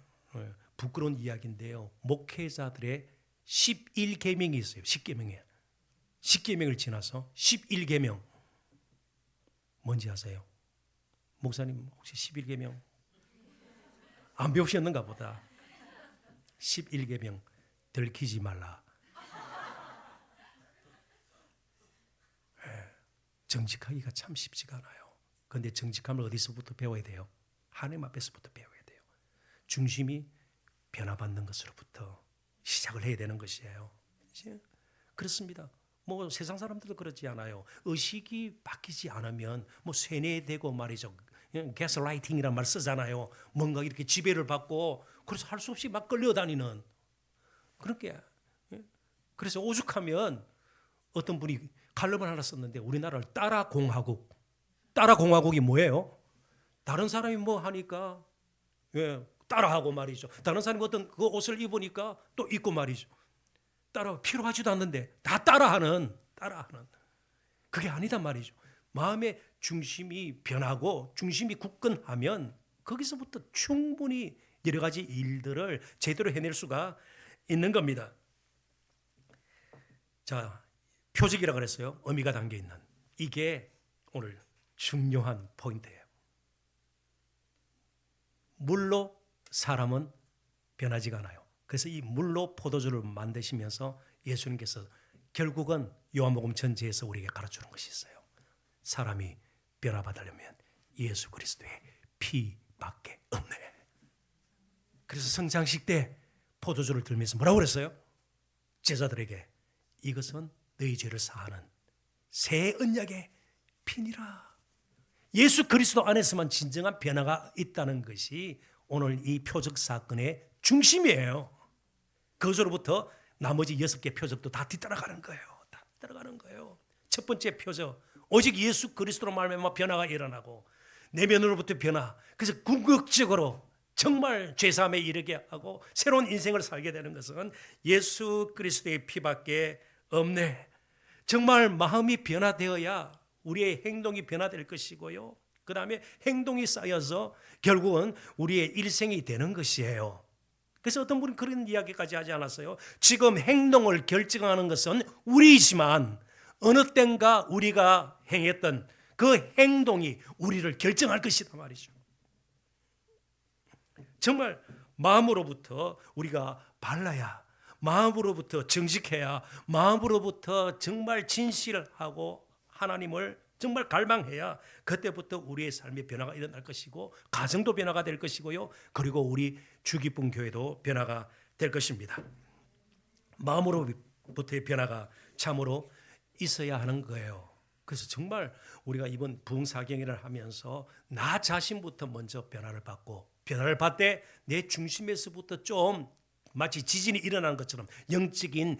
부끄러운 이야기인데요. 목회자들의 11계명이 있어요. 10계명이에요. 10계명을 지나서 11계명. 뭔지 아세요? 목사님 혹시 11계명 안 배우셨는가 보다. 11계명 들키지 말라. 정직하기가 참 쉽지가 않아요. 그런데 정직함을 어디서부터 배워야 돼요? 하나님 앞에서부터 배워야 돼요. 중심이 변화받는 것으로부터 시작을 해야 되는 것이에요. 그렇습니다. 뭐 세상 사람들도 그렇지 않아요. 의식이 바뀌지 않으면 뭐 세뇌되고 말이죠. 가스라이팅이라는 말 쓰잖아요. 뭔가 이렇게 지배를 받고 그래서 할 수 없이 막 끌려다니는 그렇게. 그래서 오죽하면 어떤 분이 칼럼을 하나 썼는데 우리나라를 따라공화국. 따라공화국이 뭐예요? 다른 사람이 뭐 하니까 따라하고 말이죠. 다른 사람이 어떤 그 옷을 입으니까 또 입고 말이죠. 따라 필요하지도 않는데 다 따라하는 그게 아니다 말이죠. 마음의 중심이 변하고 중심이 굳건하면 거기서부터 충분히 여러 가지 일들을 제대로 해낼 수가 있는 겁니다. 자, 표적이라고 그랬어요. 의미가 담겨 있는. 이게 오늘 중요한 포인트예요. 물로 사람은 변하지가 않아요. 그래서 이 물로 포도주를 만드시면서 예수님께서 결국은 요한복음 전체에서 우리에게 가르치는 것이 있어요. 사람이 변화받으려면 예수 그리스도의 피밖에 없네. 그래서 성장식 때 포도주를 들면서 뭐라고 그랬어요? 제자들에게 이것은 너희 죄를 사하는 새 언약의 피니라. 예수 그리스도 안에서만 진정한 변화가 있다는 것이 오늘 이 표적 사건의 중심이에요. 그것으로부터 나머지 6개 표적도 다 뒤따라가는 거예요. 다 뒤따라가는 거예요. 첫 번째 표적, 오직 예수 그리스도로 말미암아 변화가 일어나고 내면으로부터 변화. 그래서 궁극적으로 정말 죄사함에 이르게 하고 새로운 인생을 살게 되는 것은 예수 그리스도의 피밖에 없네. 정말 마음이 변화되어야 우리의 행동이 변화될 것이고요. 그 다음에 행동이 쌓여서 결국은 우리의 일생이 되는 것이에요. 그래서 어떤 분은 그런 이야기까지 하지 않았어요? 지금 행동을 결정하는 것은 우리이지만 어느 땐가 우리가 행했던 그 행동이 우리를 결정할 것이다 말이죠. 정말 마음으로부터 우리가 발라야, 마음으로부터 정직해야, 마음으로부터 정말 진실하고 하나님을 정말 갈망해야 그때부터 우리의 삶의 변화가 일어날 것이고 가정도 변화가 될 것이고요. 그리고 우리 주기쁨 교회도 변화가 될 것입니다. 마음으로부터의 변화가 참으로 있어야 하는 거예요. 그래서 정말 우리가 이번 부흥사경회를 하면서 나 자신부터 먼저 변화를 받고 변화를 받되 내 중심에서부터 좀 마치 지진이 일어나는 것처럼 영적인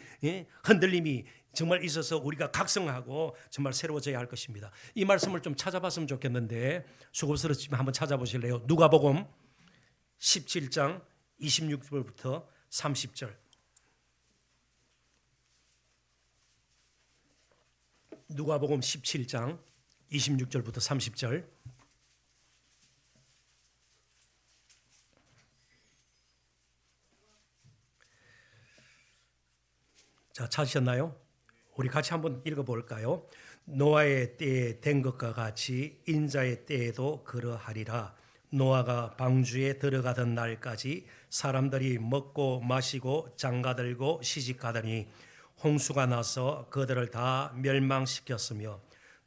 흔들림이 정말 있어서 우리가 각성하고 정말 새로워져야 할 것입니다. 이 말씀을 좀 찾아봤으면 좋겠는데 수고스럽지만 한번 찾아보실래요? 누가복음 17장 26절부터 30절. 누가복음 17장 26절부터 30절. 자, 찾으셨나요? 우리 같이 한번 읽어볼까요? 노아의 때에 된 것과 같이 인자의 때에도 그러하리라. 노아가 방주에 들어가던 날까지 사람들이 먹고 마시고 장가들고 시집가더니 홍수가 나서 그들을 다 멸망시켰으며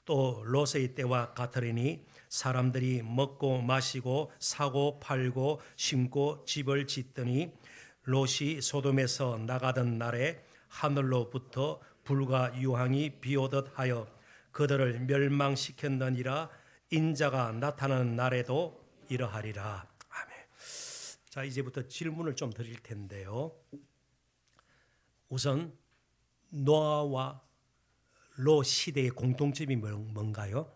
또 롯의 때와 같으리니 사람들이 먹고 마시고 사고 팔고 심고 집을 짓더니 롯이 소돔에서 나가던 날에 하늘로부터 불과 유황이 비오듯 하여 그들을 멸망시켰느니라. 인자가 나타나는 날에도 이러하리라. 아멘. 자, 이제부터 질문을 좀 드릴 텐데요. 우선 노아와 롯 시대의 공통점이 뭔가요?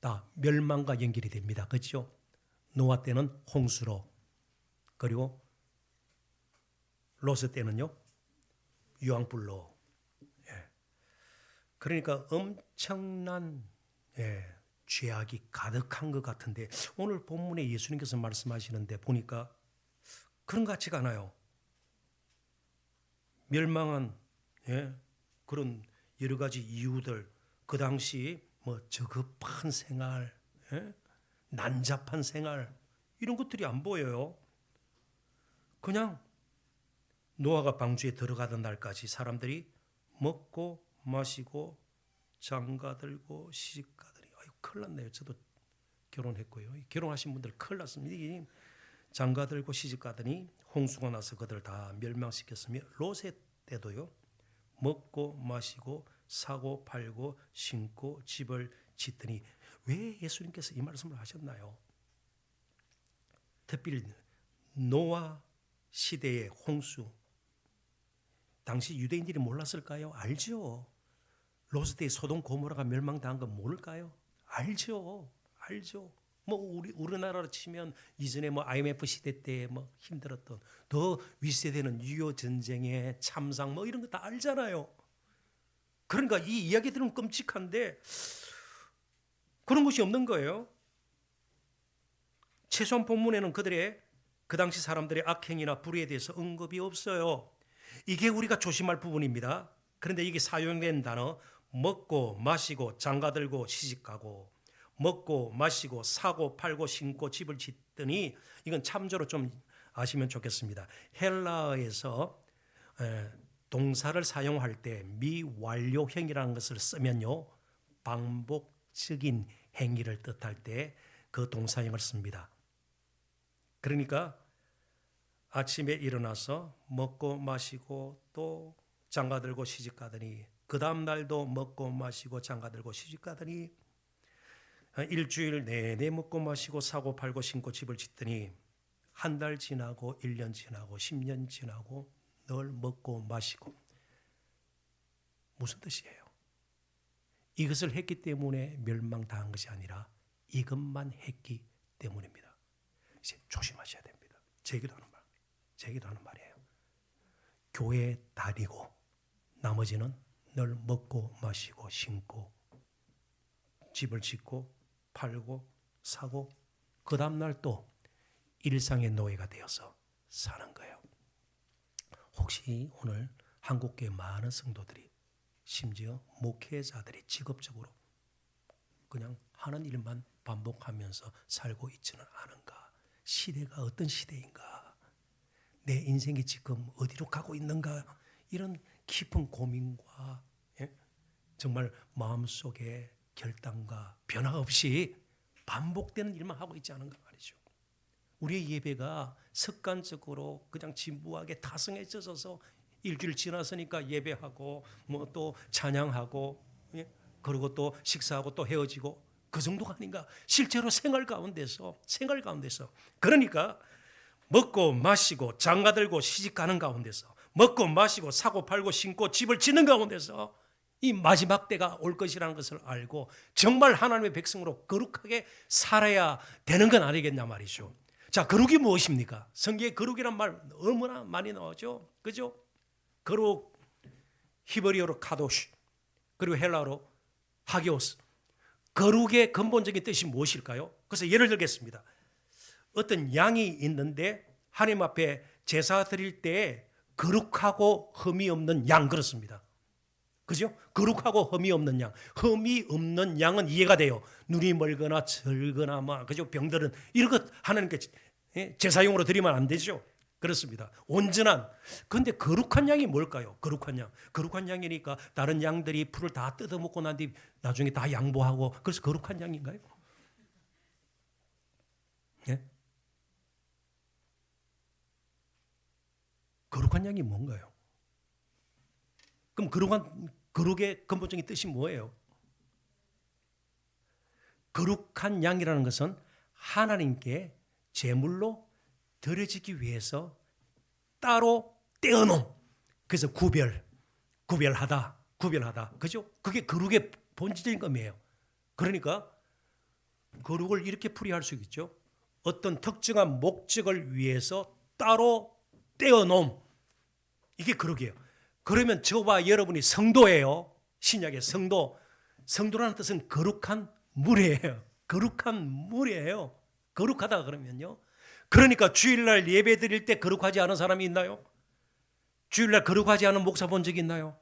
다 멸망과 연결이 됩니다. 그렇죠? 노아 때는 홍수로, 그리고 롯의 때는요 유황불로. 그러니까 엄청난 죄악이 가득한 것 같은데 오늘 본문에 예수님께서 말씀하시는데 보니까 그런 것 같지가 않아요. 멸망한 그런 여러 가지 이유들, 그 당시 뭐 저급한 생활, 난잡한 생활, 이런 것들이 안 보여요. 그냥 노아가 방주에 들어가던 날까지 사람들이 먹고 마시고 장가들고 시집가더니 아이고 큰일 났네요. 저도 결혼했고요. 결혼하신 분들 큰일 났습니다. 장가들고 시집가더니 홍수가 나서 그들 다 멸망시켰으며 롯의 때도요. 먹고 마시고 사고 팔고 심고 집을 짓더니 왜 예수님께서 이 말씀을 하셨나요? 특별히 노아 시대의 홍수, 당시 유대인들이 몰랐을까요? 알죠. 롯의 때 소돔 고모라가 멸망당한 건 모를까요? 알죠. 뭐 우리나라로 치면 이전에 뭐 IMF 시대 때 뭐 힘들었던 더 윗세대는 6.25 전쟁의 참상 뭐 이런 거 다 알잖아요. 그러니까 이 이야기들은 끔찍한데 그런 것이 없는 거예요. 최소한 본문에는 그들의 그 당시 사람들의 악행이나 불의에 대해서 언급이 없어요. 이게 우리가 조심할 부분입니다. 그런데 이게 사용된 단어 먹고 마시고 장가들고 시집가고 먹고 마시고 사고 팔고 심고 집을 짓더니 이건 참조로 좀 아시면 좋겠습니다. 헬라어에서 동사를 사용할 때 미완료형이라는 것을 쓰면요 반복적인 행위를 뜻할 때 그 동사형을 씁니다. 그러니까 아침에 일어나서 먹고 마시고 또 장가들고 시집가더니 그 다음 날도 먹고 마시고 장가들고 시집가더니 일주일 내내 먹고 마시고 사고 팔고 심고 집을 짓더니 한 달 지나고 1년 지나고 10년 지나고 늘 먹고 마시고. 무슨 뜻이에요? 이것을 했기 때문에 멸망당한 것이 아니라 이것만 했기 때문입니다. 이제 조심하셔야 됩니다. 제기도 하는 말이에요. 교회 다니고 나머지는 늘 먹고 마시고 신고 집을 짓고 팔고 사고 그 다음날 또 일상의 노예가 되어서 사는 거예요. 혹시 오늘 한국교회 많은 성도들이 심지어 목회자들이 직업적으로 그냥 하는 일만 반복하면서 살고 있지는 않은가? 시대가 어떤 시대인가? 내 인생이 지금 어디로 가고 있는가? 이런 깊은 고민과 정말 마음속에 결단과 변화 없이 반복되는 일만 하고 있지 않은가 말이죠. 우리의 예배가 습관적으로 그냥 진부하게 타성에 젖어서 일주일 지났으니까 예배하고 뭐 또 찬양하고 그리고 또 식사하고 또 헤어지고 그 정도가 아닌가. 실제로 생활 가운데서 그러니까 먹고 마시고 장가들고 시집가는 가운데서 먹고 마시고 사고 팔고 신고 집을 짓는 가운데서 이 마지막 때가 올 것이라는 것을 알고 정말 하나님의 백성으로 거룩하게 살아야 되는 건 아니겠냐 말이죠. 자, 거룩이 무엇입니까? 성경에 거룩이란 말 얼마나 많이 나오죠. 그죠? 거룩, 히브리어로 카도시, 그리고 헬라어로 하기오스. 거룩의 근본적인 뜻이 무엇일까요? 그래서 예를 들겠습니다. 어떤 양이 있는데 하나님 앞에 제사 드릴 때 거룩하고 흠이 없는 양 그렇습니다. 그죠? 거룩하고 흠이 없는 양. 흠이 없는 양은 이해가 돼요. 눈이 멀거나 절거나 뭐 그죠? 병들은 이런 것 하나님께 제사용으로 드리면 안 되죠. 그렇습니다. 온전한. 그런데 거룩한 양이 뭘까요? 거룩한 양. 거룩한 양이니까 다른 양들이 풀을 다 뜯어먹고 난 뒤 나중에 다 양보하고 그래서 거룩한 양인가요? 예? 거룩한 양이 뭔가요? 그럼 거룩의 근본적인 뜻이 뭐예요? 거룩한 양이라는 것은 하나님께 제물로 드려지기 위해서 따로 떼어놓은, 그래서 구별하다. 그죠? 그게 거룩의 본질적인 것이에요. 그러니까 거룩을 이렇게 풀이할 수 있죠. 어떤 특정한 목적을 위해서 따로 떼어놓은, 이게 거룩이에요. 그러면 저와 여러분이 성도예요. 신약의 성도. 성도라는 뜻은 거룩한 물이에요. 거룩한 물이에요. 거룩하다 그러면요. 그러니까 주일날 예배 드릴 때 거룩하지 않은 사람이 있나요? 주일날 거룩하지 않은 목사 본 적이 있나요?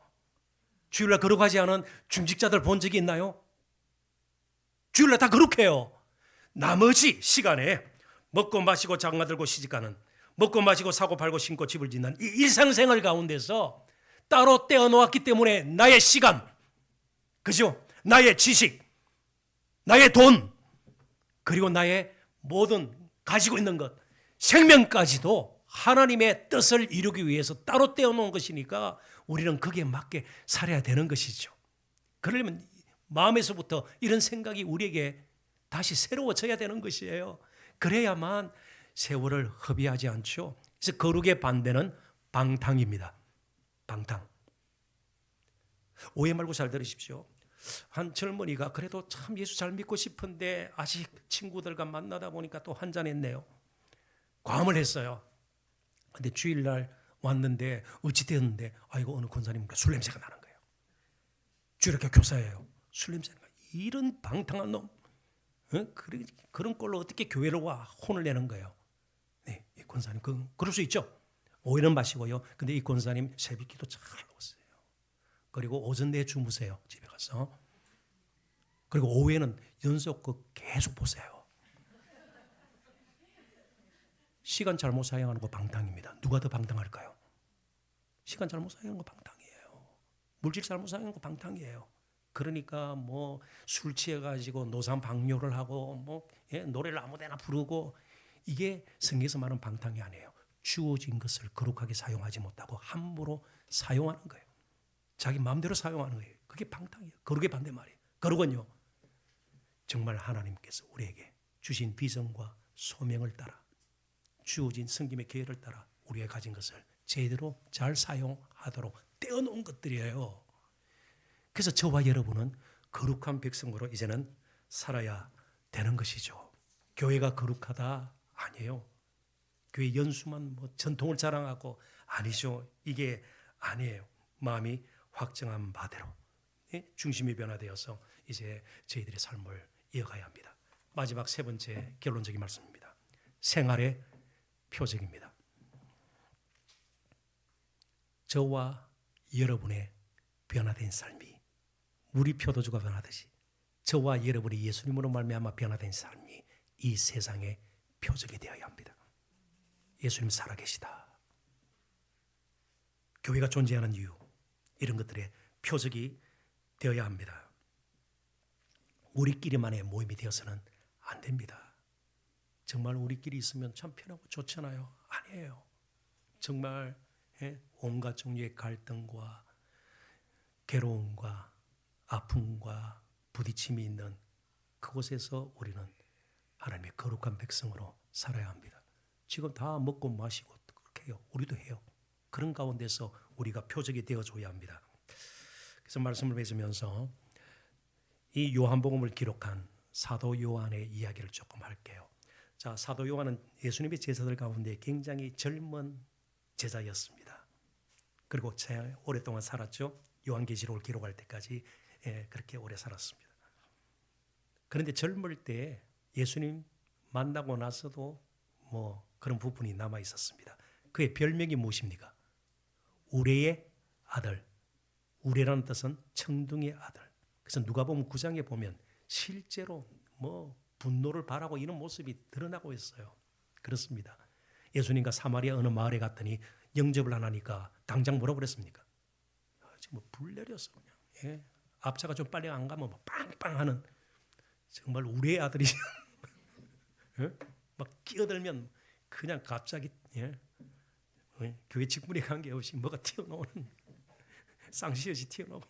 주일날 거룩하지 않은 중직자들 본 적이 있나요? 주일날 다 거룩해요. 나머지 시간에 먹고 마시고 장가들고 시집가는, 먹고 마시고 사고 팔고 신고 집을 짓는 이 일상생활 가운데서 따로 떼어놓았기 때문에 나의 시간, 그죠? 나의 지식, 나의 돈, 그리고 나의 모든 가지고 있는 것, 생명까지도 하나님의 뜻을 이루기 위해서 따로 떼어놓은 것이니까 우리는 거기에 맞게 살아야 되는 것이죠. 그러려면 마음에서부터 이런 생각이 우리에게 다시 새로워져야 되는 것이에요. 그래야만 세월을 허비하지 않죠. 그래서 거룩의 반대는 방탕입니다. 방탕. 오해 말고 잘 들으십시오. 한 젊은이가 그래도 참 예수 잘 믿고 싶은데 아직 친구들과 만나다 보니까 또 한잔했네요. 과음을 했어요. 근데 주일날 왔는데 어찌 되었는데 아이고 어느 권사님과 술 냄새가 나는 거예요. 주일학교 교사예요. 술 냄새가 나는 거예요. 이런 방탕한 놈. 그런 꼴로 어떻게 교회를 와 혼을 내는 거예요. 네, 이 권사님 그럴 수 있죠. 오해는 마시고요. 근데 이 권사님 새벽기도 잘 나왔어요. 그리고 오전 내에 주무세요. 집에 가서. 그리고 오후에는 연속극 계속 보세요. 시간 잘못 사용하는 거 방탕입니다. 누가 더 방탕할까요? 시간 잘못 사용하는 거 방탕이에요. 물질 잘못 사용하는 거 방탕이에요. 그러니까 뭐 술 취해가지고 노상방뇨를 하고 뭐 노래를 아무데나 부르고 이게 성경에서 말하는 방탕이 아니에요. 주어진 것을 거룩하게 사용하지 못하고 함부로 사용하는 거예요. 자기 마음대로 사용하는 거예요. 그게 방탕이에요. 거룩의 반대말이에요. 거룩은요, 정말 하나님께서 우리에게 주신 비전과 소명을 따라 주어진 성김의 계획을 따라 우리가 가진 것을 제대로 잘 사용하도록 떼어놓은 것들이에요. 그래서 저와 여러분은 거룩한 백성으로 이제는 살아야 되는 것이죠. 교회가 거룩하다? 아니에요. 교회 연수만 뭐 전통을 자랑하고 아니죠. 이게 아니에요. 마음이 확정한 바대로 중심이 변화되어서 이제 저희들의 삶을 이어가야 합니다. 마지막 세 번째 결론적인 말씀입니다. 생활의 표적입니다. 저와 여러분의 변화된 삶이 물이 표도주가 변하듯이 저와 여러분이 예수님으로 말미암아 변화된 삶이 이 세상의 표적이 되어야 합니다. 예수님 살아계시다. 교회가 존재하는 이유, 이런 것들의 표적이 되어야 합니다. 우리끼리만의 모임이 되어서는 안 됩니다. 정말 우리끼리 있으면 참 편하고 좋잖아요. 아니에요. 정말 온갖 종류의 갈등과 괴로움과 아픔과 부딪힘이 있는 그곳에서 우리는 하나님의 거룩한 백성으로 살아야 합니다. 지금 다 먹고 마시고 그렇게 해요. 우리도 해요. 그런 가운데서 우리가 표적이 되어줘야 합니다. 그래서 말씀을 맺으면서 이 요한복음을 기록한 사도 요한의 이야기를 조금 할게요. 자, 사도 요한은 예수님의 제자들 가운데 굉장히 젊은 제자였습니다. 그리고 오랫동안 살았죠. 요한계시록을 기록할 때까지 그렇게 오래 살았습니다. 그런데 젊을 때 예수님 만나고 나서도 뭐 그런 부분이 남아 있었습니다. 그의 별명이 무엇입니까? 우레의 아들. 우레라는 뜻은 청둥의 아들. 그래서 누가복음 9장에 보면 실제로 뭐 분노를 발하고 이런 모습이 드러나고 있어요. 그렇습니다. 예수님과 사마리아 어느 마을에 갔더니 영접을 안 하니까 당장 뭐라고 그랬습니까? 지금 뭐 불 내렸어 그냥. 예? 앞차가 좀 빨리 안 가면 뭐 빵빵하는 정말 우리의 아들이 예? 막 끼어들면 그냥 갑자기 교회 직분에 관계없이 뭐가 튀어나오는 쌍시옷이 튀어나오고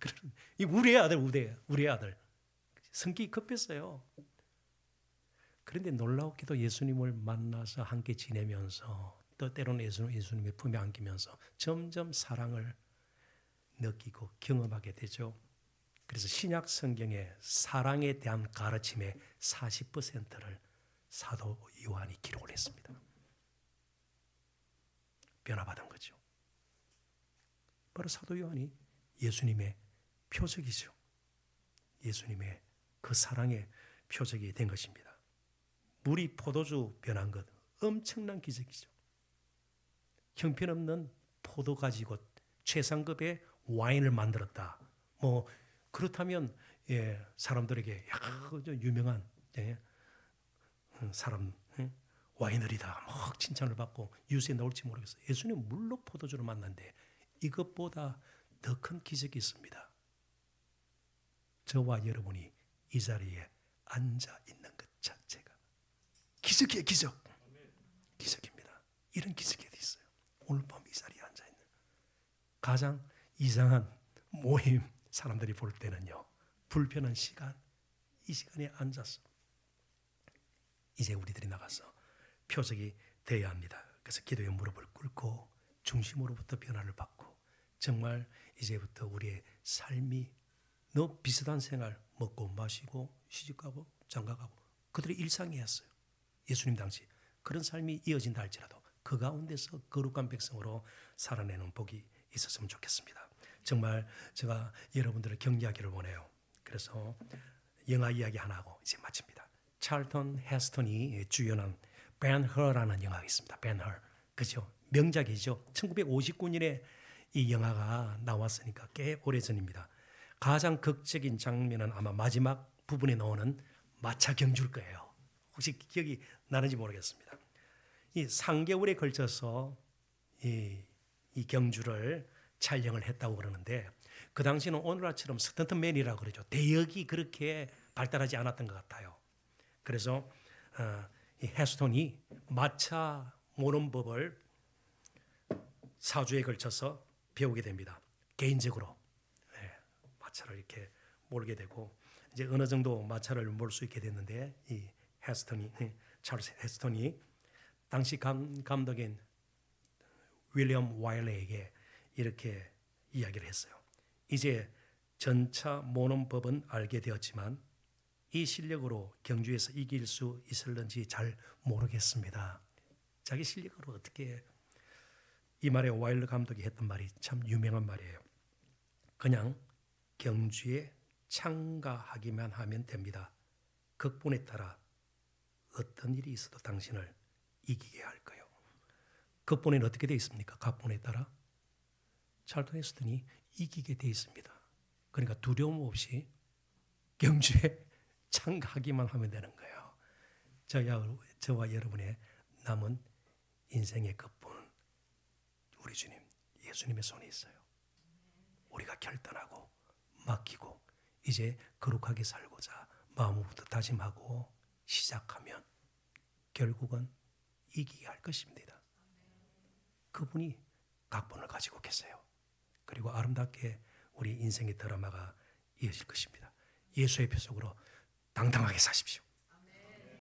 그런 이 우리의 아들 우리의 아들 성격이 급했어요. 그런데 놀라웠게도 예수님을 만나서 함께 지내면서 또 때로는 예수님의 품에 안기면서 점점 사랑을 느끼고 경험하게 되죠. 그래서 신약 성경의 사랑에 대한 가르침의 40%를 사도 요한이 기록을 했습니다. 변화받은 거죠. 바로 사도 요한이 예수님의 표적이죠. 예수님의 그 사랑의 표적이 된 것입니다. 물이 포도주 변한 것 엄청난 기적이죠. 형편없는 포도 가지고 최상급의 와인을 만들었다. 뭐 그렇다면 사람들에게 유명한 사람 와이너리다 막 칭찬을 받고 유세에 나올지 모르겠어요. 예수님 물로 포도주를 만났는데 이것보다 더 큰 기적이 있습니다. 저와 여러분이 이 자리에 앉아 있는 것 자체가 기적이에요. 기적입니다. 이런 기적이 어디 있어요? 오늘 밤 이 자리에 앉아 있는 가장 이상한 모임 사람들이 볼 때는요. 불편한 시간 이 시간에 앉아서 이제 우리들이 나가서 표적이 되어야 합니다. 그래서 기도의 무릎을 꿇고 중심으로부터 변화를 받고 정말 이제부터 우리의 삶이 너무 비슷한 생활 먹고 마시고 시집가고 장가가고 그들의 일상이었어요. 예수님 당시 그런 삶이 이어진다 할지라도 그 가운데서 거룩한 백성으로 살아내는 복이 있었으면 좋겠습니다. 정말 제가 여러분들을 격려하기를 원해요. 그래서 영화 이야기 하나 하고 이제 마칩니다. 찰턴 헤스턴이 주연한 벤 허라는 영화가 있습니다. 벤 허. 그죠? 명작이죠. 1959년에 이 영화가 나왔으니까 꽤 오래전입니다. 가장 극적인 장면은 아마 마지막 부분에 나오는 마차 경주일 거예요. 혹시 기억이 나는지 모르겠습니다. 이 3개월에 걸쳐서 이 경주를 촬영을 했다고 그러는데 그 당시는 오늘날처럼 스턴트맨이라고 그러죠. 대역이 그렇게 발달하지 않았던 것 같아요. 그래서 이 헤스톤이 마차 모는 법을 4주에 걸쳐서 배우게 됩니다. 개인적으로 마차를 이렇게 몰게 되고 이제 어느 정도 마차를 몰 수 있게 됐는데 이 찰스 헤스턴이 당시 감독인 윌리엄 와일러에게 이렇게 이야기를 했어요. 이제 전차 모는 법은 알게 되었지만 이 실력으로 경주에서 이길 수 있을는지 잘 모르겠습니다. 자기 실력으로 어떻게 이 말에 와일러 감독이 했던 말이 참 유명한 말이에요. 그냥 경주에 참가하기만 하면 됩니다. 극본에 따라 어떤 일이 있어도 당신을 이기게 할 거예요. 극본에는 어떻게 되어 있습니까? 각본에 따라 찰턴 헤스턴이 이기게 되어 있습니다. 그러니까 두려움 없이 경주에 참가하기만 하면 되는 거예요. 저와 여러분의 남은 인생의 극본은 우리 주님, 예수님의 손에 있어요. 우리가 결단하고 맡기고 이제 거룩하게 살고자 마음부터 다짐하고 시작하면 결국은 이기게 할 것입니다. 그분이 각본을 가지고 계세요. 그리고 아름답게 우리 인생의 드라마가 이어질 것입니다. 예수의 표적으로 당당하게 사십시오.